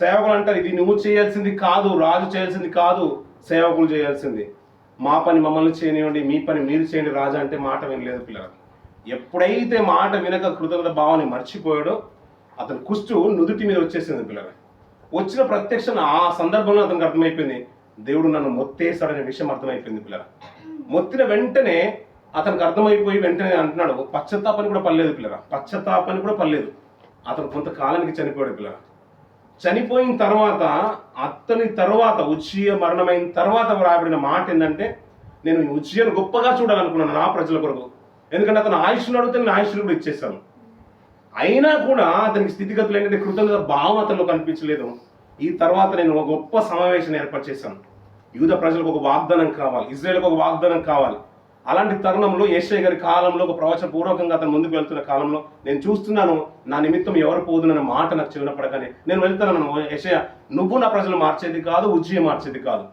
సేవకులు అంటారు ఇది నువ్వు చేయాల్సింది కాదు, రాజు చేయాల్సింది కాదు, సేవకులు చేయాల్సింది. మా పని మమ్మల్ని చేయనివ్వండి, మీ పని మీరు చేయండి రాజా అంటే మాట వినలేదు పిల్లరా. ఎప్పుడైతే మాట వినక కృతజ్ఞత భావాన్ని మర్చిపోయాడో అతని కుష్టు నుదుటి మీద వచ్చేసింది పిల్లరా. వచ్చిన ప్రత్యక్షణ ఆ సందర్భంలో అతనికి అర్థమైపోయింది, దేవుడు నన్ను మొత్తేస్తాడనే విషయం అర్థమైపోయింది పిల్లరా. మొత్తిన వెంటనే అతనికి అర్థమైపోయి వెంటనే అంటున్నాడు, పశ్చాత్తాపని కూడా పర్లేదు పిల్లరా, పశ్చాత్తాపని కూడా పర్లేదు. అతను కొంతకాలానికి చనిపోయాడు పిల్లరా. చనిపోయిన తర్వాత అతని తర్వాత ఉజ్జియ మరణమైన తర్వాత రాబడిన మాట ఏంటంటే, నేను ఉజ్జియను గొప్పగా చూడాలనుకున్నాను నా ప్రజల కొరకు, ఎందుకంటే అతను ఆయుష్ను అడిగితే నేను ఆయుష్ను కూడా ఇచ్చేసాను. అయినా కూడా అతనికి స్థితిగతులు ఏంటంటే కృతజ్ఞత భావం అతనిలో కనిపించలేదు. ఈ తర్వాత నేను ఒక గొప్ప సమావేశాన్ని ఏర్పాటు చేశాను. యూద ప్రజలకు ఒక వాగ్దానం కావాలి, ఇజ్రాయేల్కి ఒక వాగ్దానం కావాలి. అలాంటి తరుణంలో యేషయ్య గారి కాలంలో ఒక ప్రవచన పూర్వకంగా అతను ముందుకు వెళ్తున్న కాలంలో నేను చూస్తున్నాను, నా నిమిత్తం ఎవరు పోదునన్న మాట నాకు చెవినపడగానే నేను వెళ్తున్నాను, యేషయ్య నువ్వు నా ప్రజలు మార్చేది కాదు, ఉజ్జయ మార్చేది కాదు,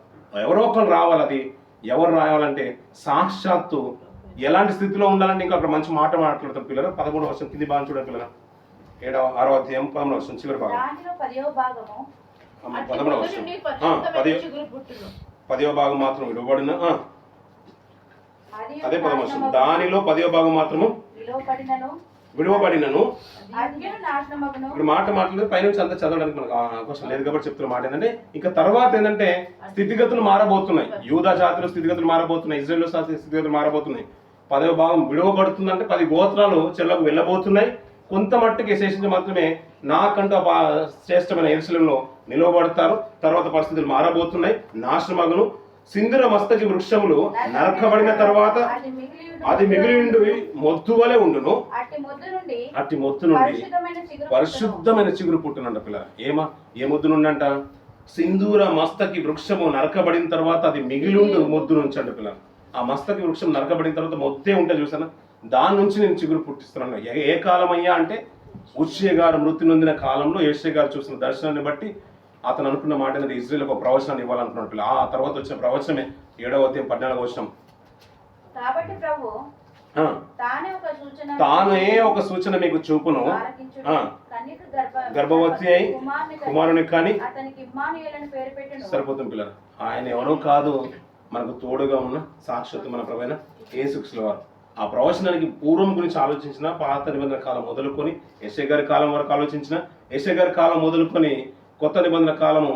ఎవరో ఒకరు రావాలి. అది ఎవరు రావాలంటే సాక్షాత్తు ఎలాంటి స్థితిలో ఉండాలంటే ఇంకా అక్కడ మంచి మాట మాట్లాడతారు పిల్లలు. 13వ వచనం కింది భాగం చూడండి పిల్లలు, 6వ అధ్యాయం 13వ వచనం చివరి భాగం. 10వ భాగం మాత్రం విడవబడిన, అదే 10వ వచనం, దానిలో 10వ భాగం మాత్రము విడవబడినను. ఇప్పుడు మాట మాట్లాడలేదు, పైనుంచి అంతా చదవడానికి మనకు అవకాశం లేదు కాబట్టి చెప్తున్న మాట ఏంటంటే ఇంకా తర్వాత ఏంటంటే స్థితిగతులు మారబోతున్నాయి. యూదా జాతిలో స్థితిగతులు మారబోతున్నాయి, ఇజ్రాయేల్ స్థితిగతులు మారబోతున్నాయి. 10వ భాగం విడవబడుతుందంటే 10 గోత్రాలు చెల్లకు వెళ్ళబోతున్నాయి. కొంత మట్టుకు శేషించి మాత్రమే నాకంటూ శ్రేష్టమైన యెరూషలేములో నిలవబడతారు. తర్వాత పరిస్థితులు మారబోతున్నాయి. నాశనమగును. సింధూర మస్తకి వృక్షములు నరకబడిన తర్వాత అది మిగిలి మొద్దు వలె ఉండును. అట్టి మొద్దు నుండి పరిశుద్ధమైన చిగురు పుట్టునంట పిల్లలు. ఏ మొద్దు నుండి అంట? సింధూర మస్తకి వృక్షము నరకబడిన తర్వాత అది మిగిలిండు మొద్దు నుంచి అంట పిల్లలు. ఆ మస్తకి వృక్షం నరకబడిన తర్వాత మొద్దే ఉంటే చూసాను, దాని నుంచి నేను చిగురు పుట్టిస్తున్నాను. ఏ కాలం అయ్యా అంటే ఉజ్జయ గారు మృతి నొందిన కాలంలో యేషయ్య గారు చూసిన దర్శనాన్ని బట్టి అతను అనుకున్న మాట ఏంటంటే ఇజ్రాయేలుకు ఒక ప్రవచనాన్ని ఇవ్వాలనుకున్నాడు. ఆ తర్వాత వచ్చిన ప్రవచనమే 7వ అధ్యాయం 14వ వచనం. తానే ఒక సూచన మీకు చూపును, గర్భవతి అయి కుమారుని కానీ. సరిపోతుంది పిల్లలు. ఆయన ఎవరో కాదు, మనకు తోడుగా ఉన్న సాక్షాత్తు మన ప్రభువైన యేసుక్రీస్తు వారు. ఆ ప్రవచనానికి పూర్వం గురించి ఆలోచించిన, పాత నిబంధన కాలం మొదలుకొని యేషయ్య గారి కాలం వరకు ఆలోచించిన, యేషయ్య గారి కాలం మొదలుకొని కొత్త నిబంధన కాలము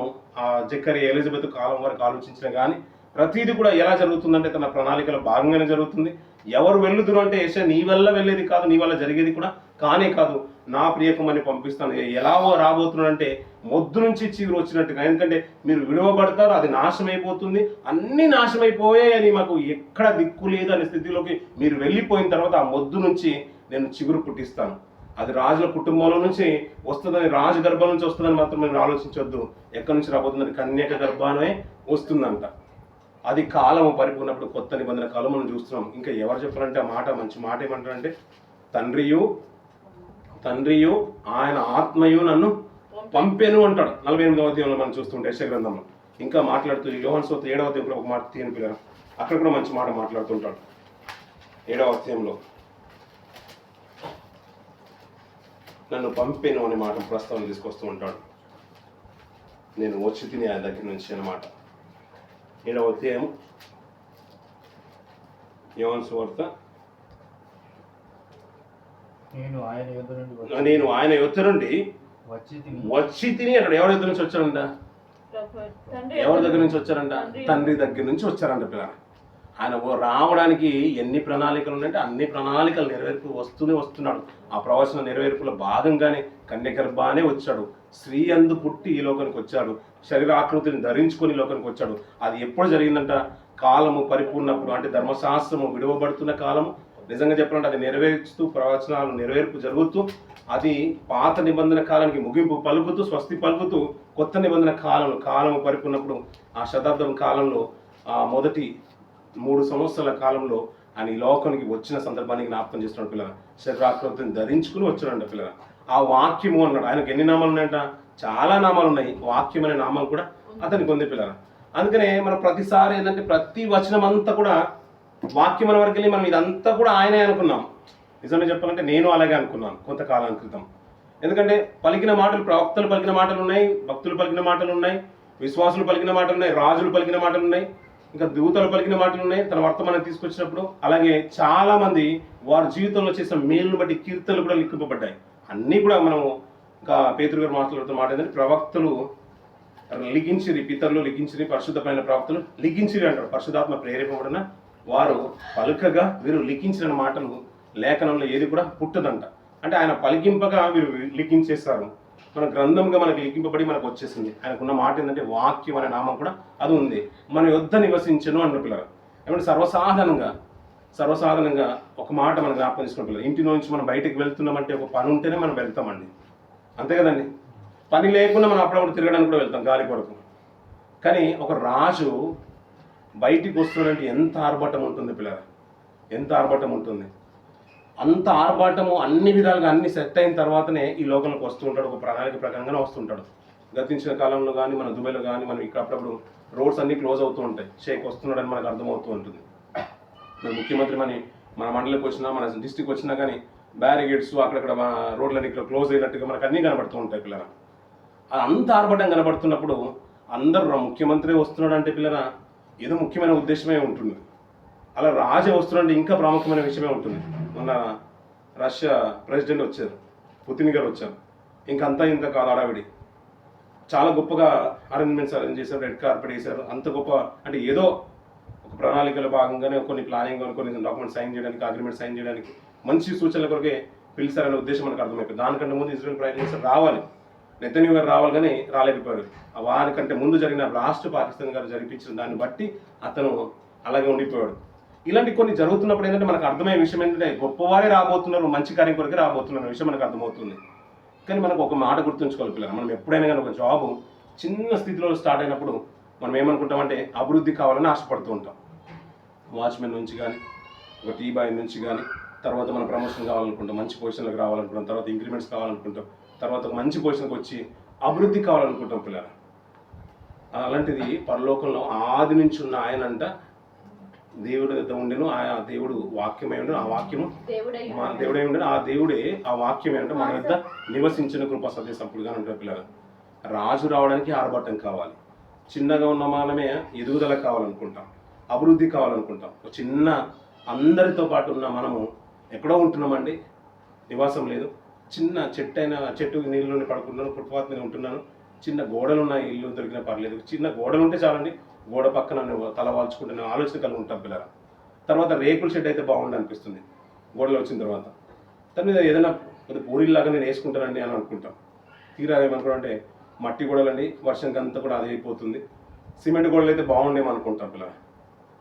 జకరియా ఎలిజబెత్ కాలం వరకు ఆలోచించిన కానీ ప్రతిదీ కూడా ఎలా జరుగుతుందంటే తన ప్రణాళికలో భాగంగానే జరుగుతుంది. ఎవరు వెళ్ళుదురు అంటే యేషయ్య నీ వల్ల వెళ్ళేది కాదు, నీ వల్ల జరిగేది కూడా కానే కాదు, నా ప్రియకుమారుని పంపిస్తాను. ఎలా రాబోతున్నాడంటే మొద్దు నుంచి చిగురు వచ్చినట్టుగా. ఎందుకంటే మీరు విడవబడతారు, అది నాశనమైపోతుంది, అన్ని నాశనమైపోయాయని మాకు ఎక్కడ దిక్కు లేదు అనే స్థితిలోకి మీరు వెళ్ళిపోయిన తర్వాత ఆ మొద్దు నుంచి నేను చిగురు పుట్టిస్తాను. అది రాజుల కుటుంబంలో నుంచి వస్తుందని, రాజు గర్భం నుంచి వస్తుందని మాత్రం మీరు ఆలోచించవద్దు. ఎక్కడి నుంచి రాబోతుందని కన్యక గర్భానే వస్తుందంట. అది కాలము పరిపూర్ణప్పుడు కొత్త నిబంధన కాలం మనం చూస్తున్నాం. ఇంకా ఎవరు చెప్పారంటే ఆ మాట, మంచి మాట ఏమంటారంటే తండ్రియు ఆయన ఆత్మయు నన్ను పంపెను అంటాడు. 48వ అధ్యాయంలో మనం చూస్తుంటే యెషయా గ్రంథంలో. ఇంకా మాట్లాడుతూ యోహాను సువార్త 7వ అధ్యాయంలో ఒక మాట తీయని పిల్లలు, అక్కడ కూడా మంచి మాట మాట్లాడుతుంటాడు. 7వ అధ్యాయంలో నన్ను పంపెను అనే మాట ప్రస్తావన తీసుకొస్తూ ఉంటాడు. నేను వచ్చి తిని ఆయన దగ్గర నుంచి అన్నమాట. 7వ అధ్యాయం యోహాను సువార్త. నేను ఆయన యొద్ద నుండి వచ్చి తిని అక్కడ ఎవరి దగ్గర నుంచి వచ్చారంట? ఎవరి దగ్గర నుంచి వచ్చారంట? తండ్రి దగ్గర నుంచి వచ్చారంట పిల్లలు. ఆయన రావడానికి ఎన్ని ప్రణాళికలు ఉన్నాయంటే అన్ని ప్రణాళికలు నెరవేర్పు వస్తున్నాడు. ఆ ప్రవచన నెరవేర్పులో భాగంగానే కన్యగర్భానే వచ్చాడు. స్త్రీ అందు పుట్టి ఈ లోకానికి వచ్చాడు. శరీరాకృతిని ధరించుకొని ఈ లోకానికి వచ్చాడు. అది ఎప్పుడు జరిగిందంట? కాలము పరిపూర్ణప్పుడు, అంటే ధర్మశాస్త్రము విడువబడుతున్న కాలము. నిజంగా చెప్పాలంటే అది నెరవేరుస్తూ ప్రవచనాలు నెరవేర్పు జరుగుతూ అది పాత నిబంధన కాలానికి ముగింపు పలుకుతూ స్వస్తి పలుకుతూ కొత్త నిబంధన కాలము పరిపూర్ణప్పుడు ఆ శతాబ్దం కాలంలో ఆ మొదటి 3 సంవత్సరాల కాలంలో ఆయన ఈ లోకానికి వచ్చిన సందర్భానికి జ్ఞాపకం చేస్తున్నాడు పిల్లల. శరీరాకృతిని ధరించుకుని వచ్చాడంట పిల్లల. ఆ వాక్యము అన్నాడు. ఆయనకు ఎన్ని నామాలు ఉన్నాయంట? చాలా నామాలు ఉన్నాయి. వాక్యం అనే నామం కూడా అతనికి ఉంది పిల్లల. అందుకనే మనం ప్రతిసారి ఏంటంటే ప్రతి వచనం అంతా కూడా వాక్యం అనే వరకు వెళ్ళి మనం ఇదంతా కూడా ఆయనే అనుకున్నాం. నిజంగా చెప్పాలంటే నేను అలాగే అనుకున్నాను కొంతకాలం క్రితం. ఎందుకంటే పలికిన మాటలు, ప్రవక్తలు పలికిన మాటలు ఉన్నాయి, భక్తులు పలికిన మాటలు ఉన్నాయి, విశ్వాసులు పలికిన మాటలు ఉన్నాయి, రాజులు పలికిన మాటలు ఉన్నాయి, ఇంకా దూతలు పలికిన మాటలు ఉన్నాయి తన వర్తమానం తీసుకొచ్చినప్పుడు. అలాగే చాలా మంది వారి జీవితంలో చేసిన మేలును బట్టి కీర్తనలు కూడా లిఖింపబడ్డాయి. అన్నీ కూడా మనం ఇంకా పేతురు గారు మాట్లాడుతున్న మాట ఏంటంటే ప్రవక్తలు లిఖించిరి, పితరులు లిఖించిరి, పరిశుద్ధమైన ప్రవక్తలు లిఖించిరి అంటారు. పరిశుద్ధాత్మ ప్రేరేపబడిన వారు పలుకగా వీరు లిఖించిన మాటలు లేఖనంలో ఏది కూడా పుట్టదంట. అంటే ఆయన పలికింపగా వీరు లిఖించేస్తారు. మన గ్రంథంగా మనకు లిఖింపబడి మనకు వచ్చేసింది. ఆయనకున్న మాట ఏంటంటే వాక్యం అనే నామం కూడా అది ఉంది. మన యొద్ద నివసించను అన్న పిల్లలు. ఏమంటే సర్వసాధారణంగా ఒక మాట మనం జ్ఞాపకం చేసుకున్న పిల్లలు, ఇంటి నుంచి మనం బయటకు వెళ్తున్నామంటే ఒక పని ఉంటేనే మనం వెళ్తామండి, అంతే కదండి. పని లేకుండా మనం అప్పుడప్పుడు తిరగడానికి కూడా వెళ్తాం గాలి కొరకు. కానీ ఒక రాజు బయటికి వస్తున్నాడంటే ఎంత ఆర్భటం ఉంటుంది పిల్లలు. ఎంత ఆర్భాటం ఉంటుంది. అంత ఆర్భాటము అన్ని విధాలుగా అన్ని సెట్ అయిన తర్వాతనే ఈ లోకంలోకి వస్తూ ఉంటాడు, ఒక ప్రణాళిక ప్రకారంగానే వస్తుంటాడు. గతించిన కాలంలో కానీ మన దుబాయ్లో కానీ మనం ఇక్కడ అప్పుడప్పుడు రోడ్స్ అన్నీ క్లోజ్ అవుతూ ఉంటాయి, షేక్ వస్తున్నాడని మనకు అర్థమవుతూ ఉంటుంది. మన ముఖ్యమంత్రి మన మండలికి వచ్చినా మన డిస్టిక్ వచ్చినా కానీ బ్యారిగేడ్స్ అక్కడక్కడ రోడ్లన్నీ ఇక్కడ క్లోజ్ అయినట్టుగా మనకు అన్నీ కనబడుతూ ఉంటాయి పిల్లరా. అంత ఆర్భటం కనబడుతున్నప్పుడు అందరూ ముఖ్యమంత్రి వస్తున్నాడు అంటే పిల్లరా ఏదో ముఖ్యమైన ఉద్దేశమే ఉంటుంది. అలా రాజే వస్తున్నాడంటే ఇంకా ప్రాముఖ్యమైన విషయమే ఉంటుంది. మొన్న రష్యా ప్రెసిడెంట్ వచ్చారు, పుతిన్ గారు వచ్చారు, ఇంకంతా ఇంత కాదు హడావిడి. చాలా గొప్పగా అరేంజ్మెంట్స్ అరేంజ్ చేశారు, రెడ్ కార్పెట్ వేశారు. అంత గొప్ప అంటే ఏదో ఒక ప్రణాళికలో భాగంగానే కొన్ని ప్లానింగ్ కొన్ని డాక్యుమెంట్ సైన్ చేయడానికి, అగ్రిమెంట్ సైన్ చేయడానికి మంచి సూచనల కొరకే పిలిచారనే ఉద్దేశం మనకు అర్థమైపోయింది. దానికంటే ముందు ఇజ్రాయెల్ ప్రైమ్ మినిస్టర్ రావాలి, నెతన్యాహు గారు రావాలి, కానీ రాలేకపోయారు. వారికంటే ముందు జరిగిన లాస్ట్ పాకిస్తాన్ గారు జరిపించిన దాన్ని బట్టి అతను అలాగే ఉండిపోయాడు. ఇలాంటి కొన్ని జరుగుతున్నప్పుడు ఏంటంటే మనకు అర్థమయ్యే విషయం ఏంటంటే గొప్పవారే రాబోతున్నారు, మంచి కార్యం కొరకే రాబోతున్నారు విషయం మనకు అర్థమవుతుంది. కానీ మనకు ఒక మాట గుర్తుంచుకోవాలి పిల్లలు, మనం ఎప్పుడైనా కానీ ఒక జాబ్ చిన్న స్థితిలో స్టార్ట్ అయినప్పుడు మనం ఏమనుకుంటామంటే అభివృద్ధి కావాలని ఆశపడుతూ ఉంటాం. వాచ్మెన్ నుంచి కానీ, ఒక టీ బాయ్ నుంచి కానీ, తర్వాత మనం ప్రమోషన్ కావాలనుకుంటాం, మంచి పొజిషన్లకు రావాలనుకుంటాం, తర్వాత ఇంక్రిమెంట్స్ కావాలనుకుంటాం, తర్వాత ఒక మంచి పొజిషన్కి వచ్చి అభివృద్ధి కావాలనుకుంటాం పిల్లలు. అలాంటిది పరలోకంలో ఆది నుంచి ఉన్న ఆయన అంట దేవుడు ఉండేను, ఆ దేవుడు వాక్యమై ఉండను, ఆ వాక్యము దేవుడై ఉండను, ఆ దేవుడే ఆ వాక్యమే అంటే మన వద్ద నివసించిన కృపా సత్య సంపుడుగా ఉంటారు పిల్లలు. రాజు రావడానికి ఆర్భాటం కావాలి, చిన్నగా ఉన్న మనమే ఎదుగుదల కావాలనుకుంటాం, అభివృద్ధి కావాలనుకుంటాం. ఒక చిన్న అందరితో పాటు ఉన్న మనము ఎక్కడో ఉంటున్నామండి, నివాసం లేదు, చిన్న చెట్టుకి నీళ్ళని పడుకుంటున్నాను, ఫుట్పాత్ మీద ఉంటున్నాను, చిన్న గోడలు ఉన్న ఇల్లు దొరికినా పర్లేదు, చిన్న గోడలు ఉంటే చాలండి, గోడ పక్కన తల వాల్చుకుంటున్న ఆలోచన కలిగి ఉంటాం పిల్లల. తర్వాత రేకుల షెడ్ అయితే బాగుండి అనిపిస్తుంది గోడలు వచ్చిన తర్వాత. దాని మీద ఏదైనా కొద్ది పూరిలాగా నేను వేసుకుంటానండి అని అనుకుంటాం. తీరా ఏమనుకుంటే మట్టి గోడలండి, వర్షంకి అంతా కూడా అది అయిపోతుంది. సిమెంట్ గోడలు అయితే బాగుండేమనుకుంటాం పిల్లల.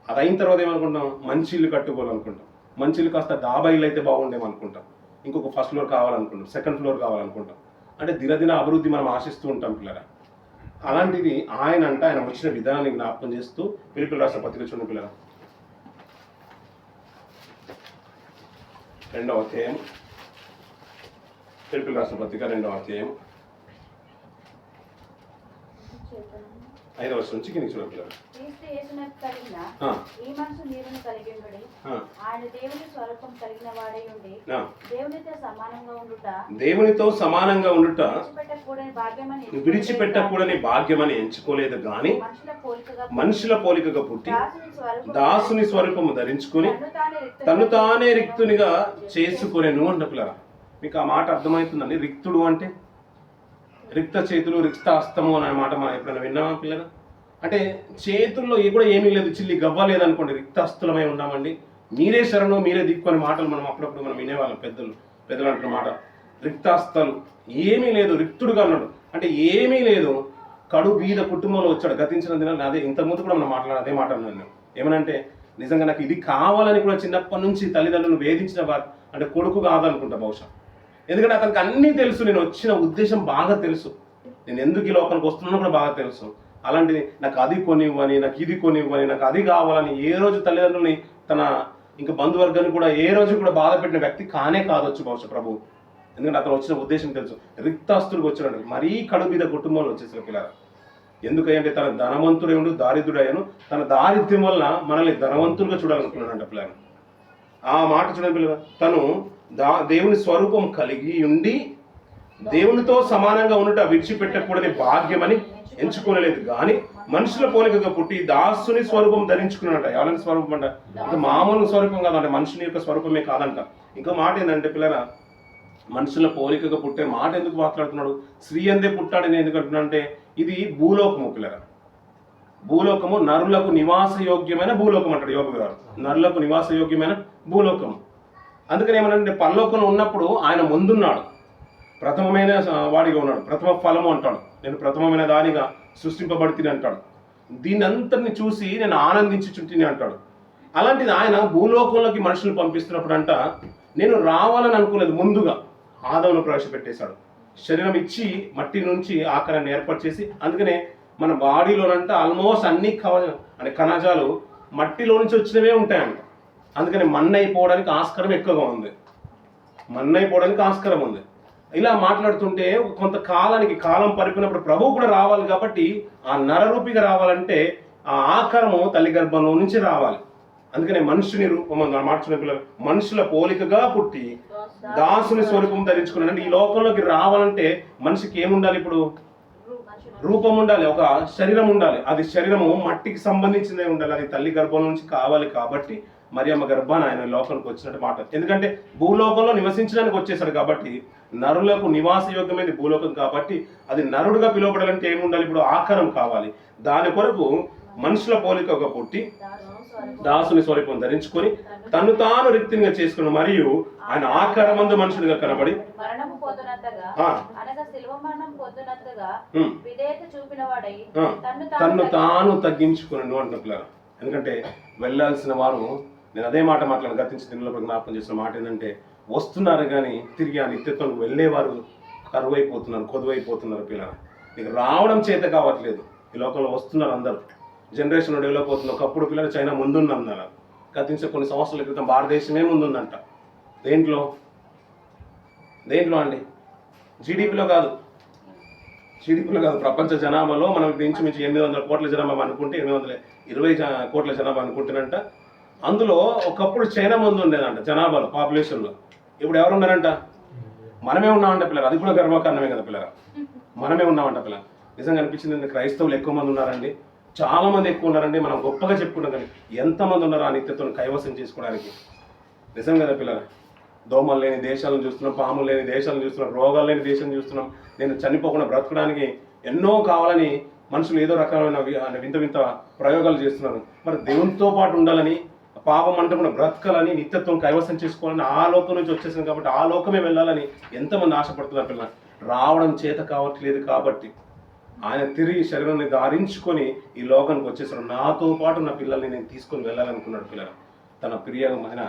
అది అయిన తర్వాత ఏమనుకుంటాం, మంచి ఇల్లు కట్టుకోవాలనుకుంటాం, మంచి ఇల్లు కాస్త డాబా ఇల్లు అయితే బాగుండేమనుకుంటాం, ఇంకొక ఫస్ట్ ఫ్లోర్ కావాలనుకుంటాం, సెకండ్ ఫ్లోర్ కావాలనుకుంటాం. అంటే దినదిన అభివృద్ధి మనం ఆశిస్తూ ఉంటాం పిల్లల. అలాంటిది ఆయన వచ్చిన విధానాన్ని జ్ఞాపకం చేస్తూ పిలుపులు రాసిన పత్రిక చూడండి పిల్లల, 2వ అధ్యాయం, పిలుపులు రాసిన పత్రిక 2వ అధ్యాయం 5వ వచనం నుంచి కిందికి చూడండి పిల్లలు. ఈ మనసు నీరును కలిగి ఉండుడి, ఆయన దేవుని స్వరూపం కలిగిన వాడై ఉండి దేవునితో సమానంగా ఉండుట విడిచిపెట్టకూడని భాగ్యమని ఎంచుకోలేదు గాని మనుషుల పోలికగా పుట్టి దాసుని స్వరూపము ధరించుకుని తను తానే రిక్తునిగా చేసుకునేను అంట పిల్లరా. మీకు ఆ మాట అర్థమవుతుందండి? రిక్తుడు అంటే రిక్త చేతులు, రిక్త హస్తము అనే మాట మనం ఎప్పుడైనా విన్నామా పిల్లలు? అంటే చేతుల్లో కూడా ఏమీ లేదు, చిల్లి గవ్వ లేదనుకోండి, రిక్త హస్తులమై ఉన్నామండి. మీరే శరణు మీరే దిక్కు అనే మాటలు మనం అప్పుడప్పుడు మనం వినేవాళ్ళం, పెద్దలు అంటున్న మాట. రిక్తాస్తలు ఏమీ లేదు, రిక్తుడుగా ఉన్నాడు అంటే ఏమీ లేదు. కడు బీద కుటుంబంలో వచ్చాడు, గతించిన దినాలు. అదే ఇంతకుముందు కూడా మనం అదే మాట అన్నాను నేను. ఏమనంటే నిజంగా నాకు ఇది కావాలని కూడా చిన్నప్పటి నుంచి తల్లిదండ్రులను వేధించిన వారు అంటే కొడుకు కాదనుకుంటా బహుశా. ఎందుకంటే అతనికి అన్నీ తెలుసు, నేను వచ్చిన ఉద్దేశం బాగా తెలుసు, నేను ఎందుకు ఈ లోకానికి వస్తున్నానో కూడా బాగా తెలుసు. అలాంటిది నాకు అది కొనివ్వని, నాకు ఇది కొనివ్వని, నాకు అది కావాలని ఏ రోజు తల్లిదండ్రులని తన ఇంకా బంధువర్గాన్ని కూడా ఏ రోజు కూడా బాధ పెట్టిన వ్యక్తి కావచ్చు బహుశా ప్రభు. ఎందుకంటే అతను వచ్చిన ఉద్దేశం తెలుసు. రిక్తాస్తుడికి వచ్చాడు, మరీ కడు మీద కుటుంబంలో వచ్చేసిన పిల్లలు. ఎందుకంటే తన ధనవంతుడేముడు దారిద్రుడయ్యాను, తన దారిద్ర్యం వల్ల మనల్ని ధనవంతులుగా చూడాలనుకున్నాడంట పిల్లలు. ఆ మాట చూడండి పిల్లలు. తను దేవుని స్వరూపం కలిగి ఉండి దేవునితో సమానంగా ఉండట విడిచిపెట్టకూడని భాగ్యమని ఎంచుకోలేదు కానీ మనుషుల పోలికగా పుట్టి దాసుని స్వరూపం ధరించుకున్నాడట. ఎవరి స్వరూపం అంట? ఇంకా మామూలు స్వరూపం కాదంట, మనుషుని యొక్క స్వరూపమే కాదంట. ఇంకో మాట ఏంటంటే పిల్లల, మనుషుల పోలికగా పుట్టే మాట ఎందుకు మాట్లాడుతున్నాడు? స్త్రీ అందే పుట్టాడని ఎందుకు అంటున్నాడంటే ఇది భూలోకము పిల్లల. భూలోకము నరులకు నివాసయోగ్యమైన భూలోకం అంటాడు యోగ గారు. నరులకు నివాసయోగ్యమైన భూలోకము. అందుకని ఏమనంటే పరలోకంలో ఉన్నప్పుడు ఆయన ముందున్నాడు, ప్రథమమైన వాడిగా ఉన్నాడు, ప్రథమ ఫలము అంటాడు. నేను ప్రథమమైన దానిగా సృష్టింపబడితే అంటాడు. దీన్ని అంతటిని చూసి నేను ఆనందించి చుట్టిని అంటాడు. అలాంటిది ఆయన భూలోకంలోకి మనుషులు పంపిస్తున్నప్పుడు అంట నేను రావాలని అనుకోలేదు, ముందుగా ఆదామును ప్రవేశపెట్టేశాడు. శరీరం ఇచ్చి మట్టి నుంచి ఆకారాన్ని ఏర్పాటు చేసి, అందుకనే మన బాడీలోనంట ఆల్మోస్ట్ అన్ని అంటే కణజాలు మట్టిలో నుంచి వచ్చినవే ఉంటాయంట. అందుకని మన్నైపోవడానికి ఆస్కారం ఎక్కువగా ఉంది, మన్నైపోవడానికి ఆస్కారం ఉంది. ఇలా మాట్లాడుతుంటే కొంతకాలానికి కాలం పరిపినప్పుడు ప్రభువు కూడా రావాలి కాబట్టి ఆ నరరూపిగా రావాలంటే ఆ ఆకారము తల్లి గర్భంలో నుంచి రావాలి. అందుకనే మనుషుని రూపం మార్చుకునే పిల్లలు మనుషుల పోలికగా పుట్టి దాసుని స్వరూపం ధరించుకున్నాడు. అంటే ఈ లోకంలోకి రావాలంటే మనిషికి ఏముండాలి? ఇప్పుడు రూపం ఉండాలి, ఒక శరీరం ఉండాలి. అది శరీరము మట్టికి సంబంధించిందే ఉండాలి, అది తల్లి గర్భం నుంచి కావాలి. కాబట్టి మరియమ్మ గర్భాన ఆయన లోకానికి వచ్చినట్టు మాట. ఎందుకంటే భూలోకంలో నివసించడానికి వచ్చేసాడు కాబట్టి, నరులకు నివాస యోగ్యమైనది భూలోకం కాబట్టి అది నరుడుగా పిలువబడాలంటే ఏముండాలి? ఇప్పుడు ఆకారం కావాలి. దాని కొరకు మనుషుల పోలికగా పుట్టి దాసుని స్వరూపం ధరించుకొని తను తాను రిక్తినిగా చేసుకుని మరియు ఆయన ఆకారమందు మనుషుడిగా కనబడి మరణము పొందునంతగా అనగా శిలువ మరణం పొందునంతగా విధేయత చూపిన వాడై తన్ను తాను తగ్గించుకుని అంటున్నారు. ఎందుకంటే వెళ్ళాల్సిన వారు, నేను అదే మాట మాట్లాడాను గతించిన దినంలో జ్ఞాపకం చేసిన మాట ఏంటంటే, వస్తున్నారు కానీ తిరిగి ఆ నిత్యత్వం వెళ్ళేవారు కరువైపోతున్నారు, కొదువైపోతున్నారు. పిల్లలు నీకు రావడం చేత కావట్లేదు. ఈ లోకంలో వస్తున్నారు అందరూ, జనరేషన్ డెవలప్ అవుతుంది. ఒకప్పుడు పిల్లలు చైనా ముందున్నారు, గతించిన కొన్ని సంవత్సరాల క్రితం భారతదేశమే ముందుందంట. దేంట్లో అండి? జీడిపిలో కాదు, ప్రపంచ జనాభాలో మనం ఇంచుమించు 800 కోట్ల జనాభా అనుకుంటే 820 కోట్ల జనాభా అనుకుంటున్నంట. అందులో ఒకప్పుడు చైనా ముందు ఉండేదంట జనాభాలో, పాపులేషన్లో. ఇప్పుడు ఎవరు ఉన్నారంట? మనమే ఉన్నామంట పిల్లలు. అది కూడా గర్వకారణమే కదా పిల్లలు, మనమే ఉన్నామంట పిల్లలు. నిజంగా అనిపించింది, క్రైస్తవులు ఎక్కువ మంది ఉన్నారండి, చాలా మంది ఎక్కువ ఉన్నారండి. మనం గొప్పగా చెప్పుకుంటాం కానీ ఎంతమంది ఉన్నారు ఆ నిత్యత్వం కైవసం చేసుకోవడానికి? నిజం కదా పిల్లలు. దోమలు లేని దేశాలను చూస్తున్నాం, పాములు లేని దేశాలను చూస్తున్నాం, రోగాలు లేని దేశాలను చూస్తున్నాం. నేను చనిపోకుండా బ్రతకడానికి ఎన్నో కావాలని మనుషులు ఏదో రకమైన వింత వింత ప్రయోగాలు చేస్తున్నారు. మరి దేవునితో పాటు ఉండాలని, పాపం అంటకుండా బ్రతకాలని, నిత్యత్వం కైవసం చేసుకోవాలని ఆ లోకం నుంచి వచ్చేసింది కాబట్టి ఆ లోకమే వెళ్ళాలని ఎంతమంది ఆశపడుతున్నారు పిల్లలు. రావడం చేత కావట్లేదు కాబట్టి ఆయన తిరిగి శరీరాన్ని ధారించుకొని ఈ లోకానికి వచ్చేసాడు. నాతో పాటు నా పిల్లల్ని నేను తీసుకొని వెళ్ళాలనుకున్నాడు పిల్లలు. తన ప్రియమైన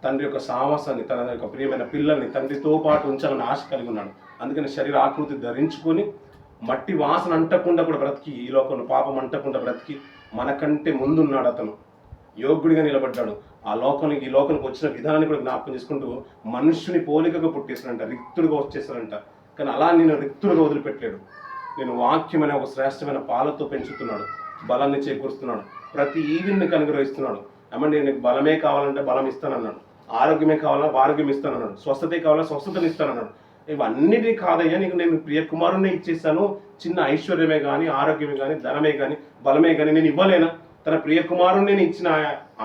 తండ్రి యొక్క సావాసాన్ని, తన యొక్క ప్రియమైన పిల్లల్ని తండ్రితో పాటు ఉంచాలని ఆశ కలిగి ఉన్నాడు. అందుకని శరీర ఆకృతి ధరించుకొని మట్టి వాసన అంటకుండా కూడా బ్రతికి, ఈ లోకంలో పాపం అంటకుండా బ్రతికి మనకంటే ముందున్నాడు. అతను యోగ్యుడిగా నిలబడ్డాడు. ఆ లోకానికి, ఈ లోకానికి వచ్చిన విధానాన్ని కూడా జ్ఞాపకం చేసుకుంటూ మనుషుని పోలికగా పుట్టేశాడంట, రిక్తుడిగా వచ్చేసాడంట. కానీ అలా నేను రిక్తుడిగా వదిలిపెట్టాడు. నేను వాక్యమైన ఒక శ్రేష్టమైన పాలతో పెంచుతున్నాడు, బలాన్ని చేకూరుస్తున్నాడు, ప్రతి ఈవిని అనుగ్రహిస్తున్నాడు. ఏమంటే నీకు బలమే కావాలంటే బలం ఇస్తానన్నాడు, ఆరోగ్యమే కావాలన్నా ఆరోగ్యం ఇస్తానన్నాడు, స్వస్థతే కావాలన్నా స్వస్థతని ఇస్తానన్నాడు. ఇవన్నిటి కాదయ్యా, నీకు నేను ప్రియ కుమారుణ్ణి ఇచ్చేసాను, చిన్న ఐశ్వర్యమే కానీ, ఆరోగ్యమే కానీ, ధనమే కానీ, బలమే కానీ నేను ఇవ్వలేనా? తన ప్రియ కుమారుణ్ణి నేను ఇచ్చిన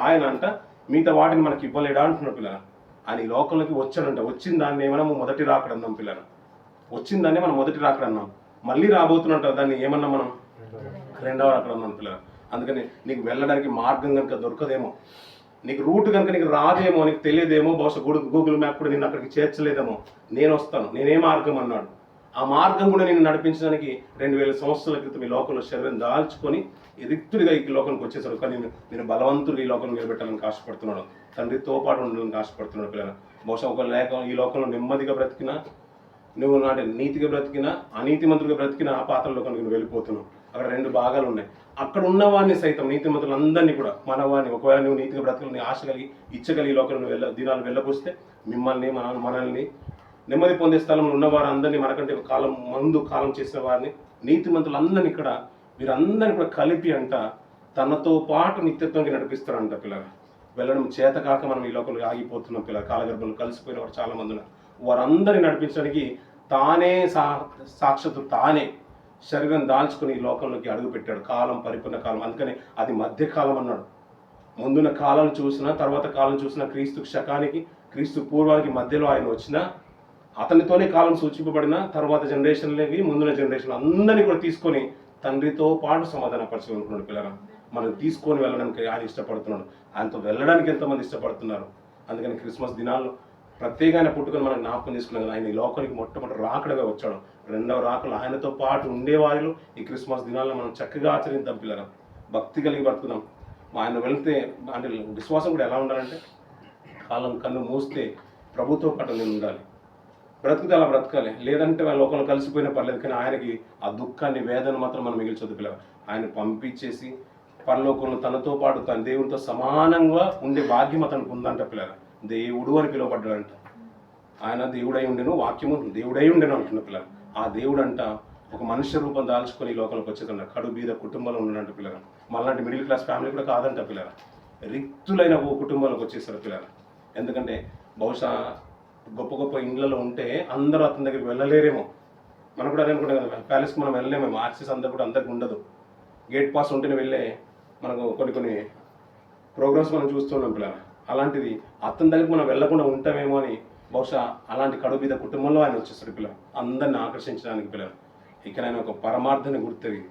ఆయన అంట మిగతా వాటిని మనకి ఇవ్వలేడా అంటున్నాడు పిల్లలు. ఆయన ఈ లోకంలోకి వచ్చాడంట. వచ్చిన దాన్ని ఏమన్నా మొదటి రాకడన్నాం పిల్లలు, వచ్చిన దాన్ని మనం మొదటి రాకడన్నాం. మళ్ళీ రాబోతున్నట్టు దాన్ని ఏమన్నా మనం రెండవ రాకడన్నాం పిల్లలు. అందుకని నీకు వెళ్ళడానికి మార్గం కనుక దొరకదేమో, నీకు రూట్ కనుక నీకు రాదేమో, నీకు తెలియదేమో, బహుశా గూగుల్ మ్యాప్ కూడా నేను అక్కడికి చేర్చలేదేమో. నేను వస్తాను, నేనే మార్గం అన్నాడు. ఆ మార్గం కూడా నేను నడిపించడానికి 2000 సంవత్సరాల క్రితం ఈ లోకంలో శరీరం దాల్చుకొని రిక్తుడిగా ఈ లోకానికి వచ్చేసాడు. కానీ నేను బలవంతుడు ఈ లోకంలో నిలబెట్టాలని ఆశపడుతున్నాడు, తండ్రితో పాటు ఉండాలని ఆశపడుతున్నాడు పిల్లలు. బహుశా ఒక లేక ఈ లోకంలో నెమ్మదిగా బ్రతికినా, నువ్వు నాటి నీతిగా బ్రతికినా, అనీతిమంతుడిగా బ్రతికినా ఆ పాత్రలోకి నువ్వు వెళ్ళిపోతున్నావు. అక్కడ 2 భాగాలు ఉన్నాయి. అక్కడ ఉన్నవాడిని సైతం, నీతిమంతులందరినీ కూడా, మనవాడిని, ఒకవేళ నువ్వు నీతిగా బ్రతకాలని ఆశ కలిగి ఇచ్చగలిగి ఈ లోకంలో దినాలు వెళ్ళబోస్తే మిమ్మల్ని మనల్ని నెమ్మది పొందే స్థలంలో ఉన్నవారు అందరినీ, మనకంటే ముందు కాలం చేసిన వారిని, నీతిమంతులందరినీ ఇక్కడ వీరందరినీ కూడా కలిపి అంట తనతో పాటు నిత్యత్వంగా నడిపిస్తారంట పిల్లలు. వెళ్ళడం చేత కాక మనం ఈ లోకంలో ఆగిపోతున్నాం పిల్లలు. కాలగర్భంలో కలిసిపోయిన వారు చాలా మంది ఉన్నారు. వారందరినీ నడిపించడానికి తానే సాక్షాత్తు తానే శరీరం దాల్చుకుని ఈ లోకంలోకి అడుగుపెట్టాడు. కాలం పరిపూర్ణ కాలం, అందుకని అది మధ్యకాలం అన్నాడు. ముందున్న కాలం చూసినా, తర్వాత కాలం చూసినా, క్రీస్తు శకానికి క్రీస్తు పూర్వానికి మధ్యలో ఆయన వచ్చినా, అతనితోనే కాలం సూచింపబడిన తర్వాత జనరేషన్లేవి, ముందున్న జనరేషన్ అందరినీ కూడా తీసుకొని తండ్రితో పాటు సమాధానపరచాలనుకున్నాడు పిల్లలు. మనం తీసుకొని వెళ్ళడానికి ఆయన ఇష్టపడుతున్నాడు. ఆయనతో వెళ్ళడానికి ఎంతమంది ఇష్టపడుతున్నారు? అందుకని క్రిస్మస్ దినాల్లో ప్రత్యేకమైన పుట్టుకొని మనం జ్ఞాపకం చేసుకున్నాం కదా. ఆయన ఈ లోకానికి మొట్టమొదటి రాకడగా వచ్చాడు. రెండవ రాకలు ఆయనతో పాటు ఉండేవారిలో ఈ క్రిస్మస్ దినాల్లో మనం చక్కగా ఆచరిద్దాం పిల్లలు. భక్తి కలిగి బ్రతుకుదాం. ఆయన వెళ్తే అంటే విశ్వాసం కూడా ఎలా ఉండాలంటే, కాలం కన్ను మూస్తే ప్రభుతో పాటు నేను ఉండాలి, బ్రతుకుతే అలా బ్రతకాలి. లేదంటే వాళ్ళ లోకంలో కలిసిపోయినా పర్లేదు, కానీ ఆయనకి ఆ దుఃఖాన్ని, వేదన మాత్రం మనం మిగిల్చొద్దు పిల్లలు. ఆయన పంపించేసి పరలోకంలో తనతో పాటు తన దేవునితో సమానంగా ఉండే భాగ్యం అతనికి ఉందంట పిల్లలు. దేవుడు అని పిలువబడ్డాడంట. ఆయన దేవుడై ఉండెను, వాక్యము దేవుడై ఉండెను అంటున్న పిల్లలు. ఆ దేవుడు అంట ఒక మనుష్య రూపం దాల్చుకొని ఈ లోకంలోకి వచ్చేదంట. కడు బీద కుటుంబంలో ఉన్నాడంట పిల్లలు. మళ్ళీ మిడిల్ క్లాస్ ఫ్యామిలీ కూడా కాదంట పిల్లలు. రిక్తులైన ఓ కుటుంబంలోకి వచ్చేసారు పిల్లలు. ఎందుకంటే బహుశా గొప్ప గొప్ప ఇండ్లలో ఉంటే అందరూ అతని దగ్గరికి వెళ్ళలేరేమో. మనం కూడా అదే అనుకుంటాం కదా, ప్యాలెస్కి మనం వెళ్ళలేమేమో, యాక్సెస్ అందరూ కూడా అందరికి ఉండదు. గేట్ పాస్ ఉంటేనే వెళ్ళే మనకు కొన్ని ప్రోగ్రామ్స్ మనం చూస్తున్నాం పిల్లలు. అలాంటిది అతని దగ్గరికి మనం వెళ్ళకుండా ఉంటామేమో అని బహుశా అలాంటి కడుబీద కుటుంబంలో ఆయన వచ్చేస్తాడు పిల్లలు. అందరిని ఆకర్షించడానికి పిల్లలు. ఇక్కడ ఆయన ఒక పరమార్థాన్ని గుర్తిరిగి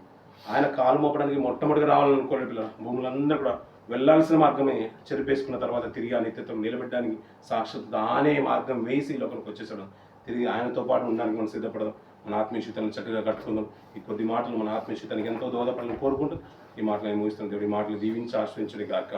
ఆయన కాలు మోపడానికి మొట్టమొదటిగా రావాలనుకోలే పిల్లలు. భూములందరూ కూడా వెళ్ళాల్సిన మార్గమే చెరిపేసుకున్న తర్వాత తిరిగి ఆ నిత్యత్వం నిలబెట్టడానికి సాక్షాత్ తానే మార్గం వేసి లోపలికి వచ్చేసాడు. తిరిగి ఆయనతో పాటు ఉండడానికి మనం సిద్ధపడదాం. మన ఆత్మీయతను చక్కగా కట్టుకుందాం. ఈ కొద్ది మాటలు మన ఆత్మీయతనికి ఎంతో దోహదపడాలని కోరుకుంటూ ఈ మాటలు ముగిస్తున్నాం. దేవుడి మాటలు దీవించి ఆశ్రయించడం కాక.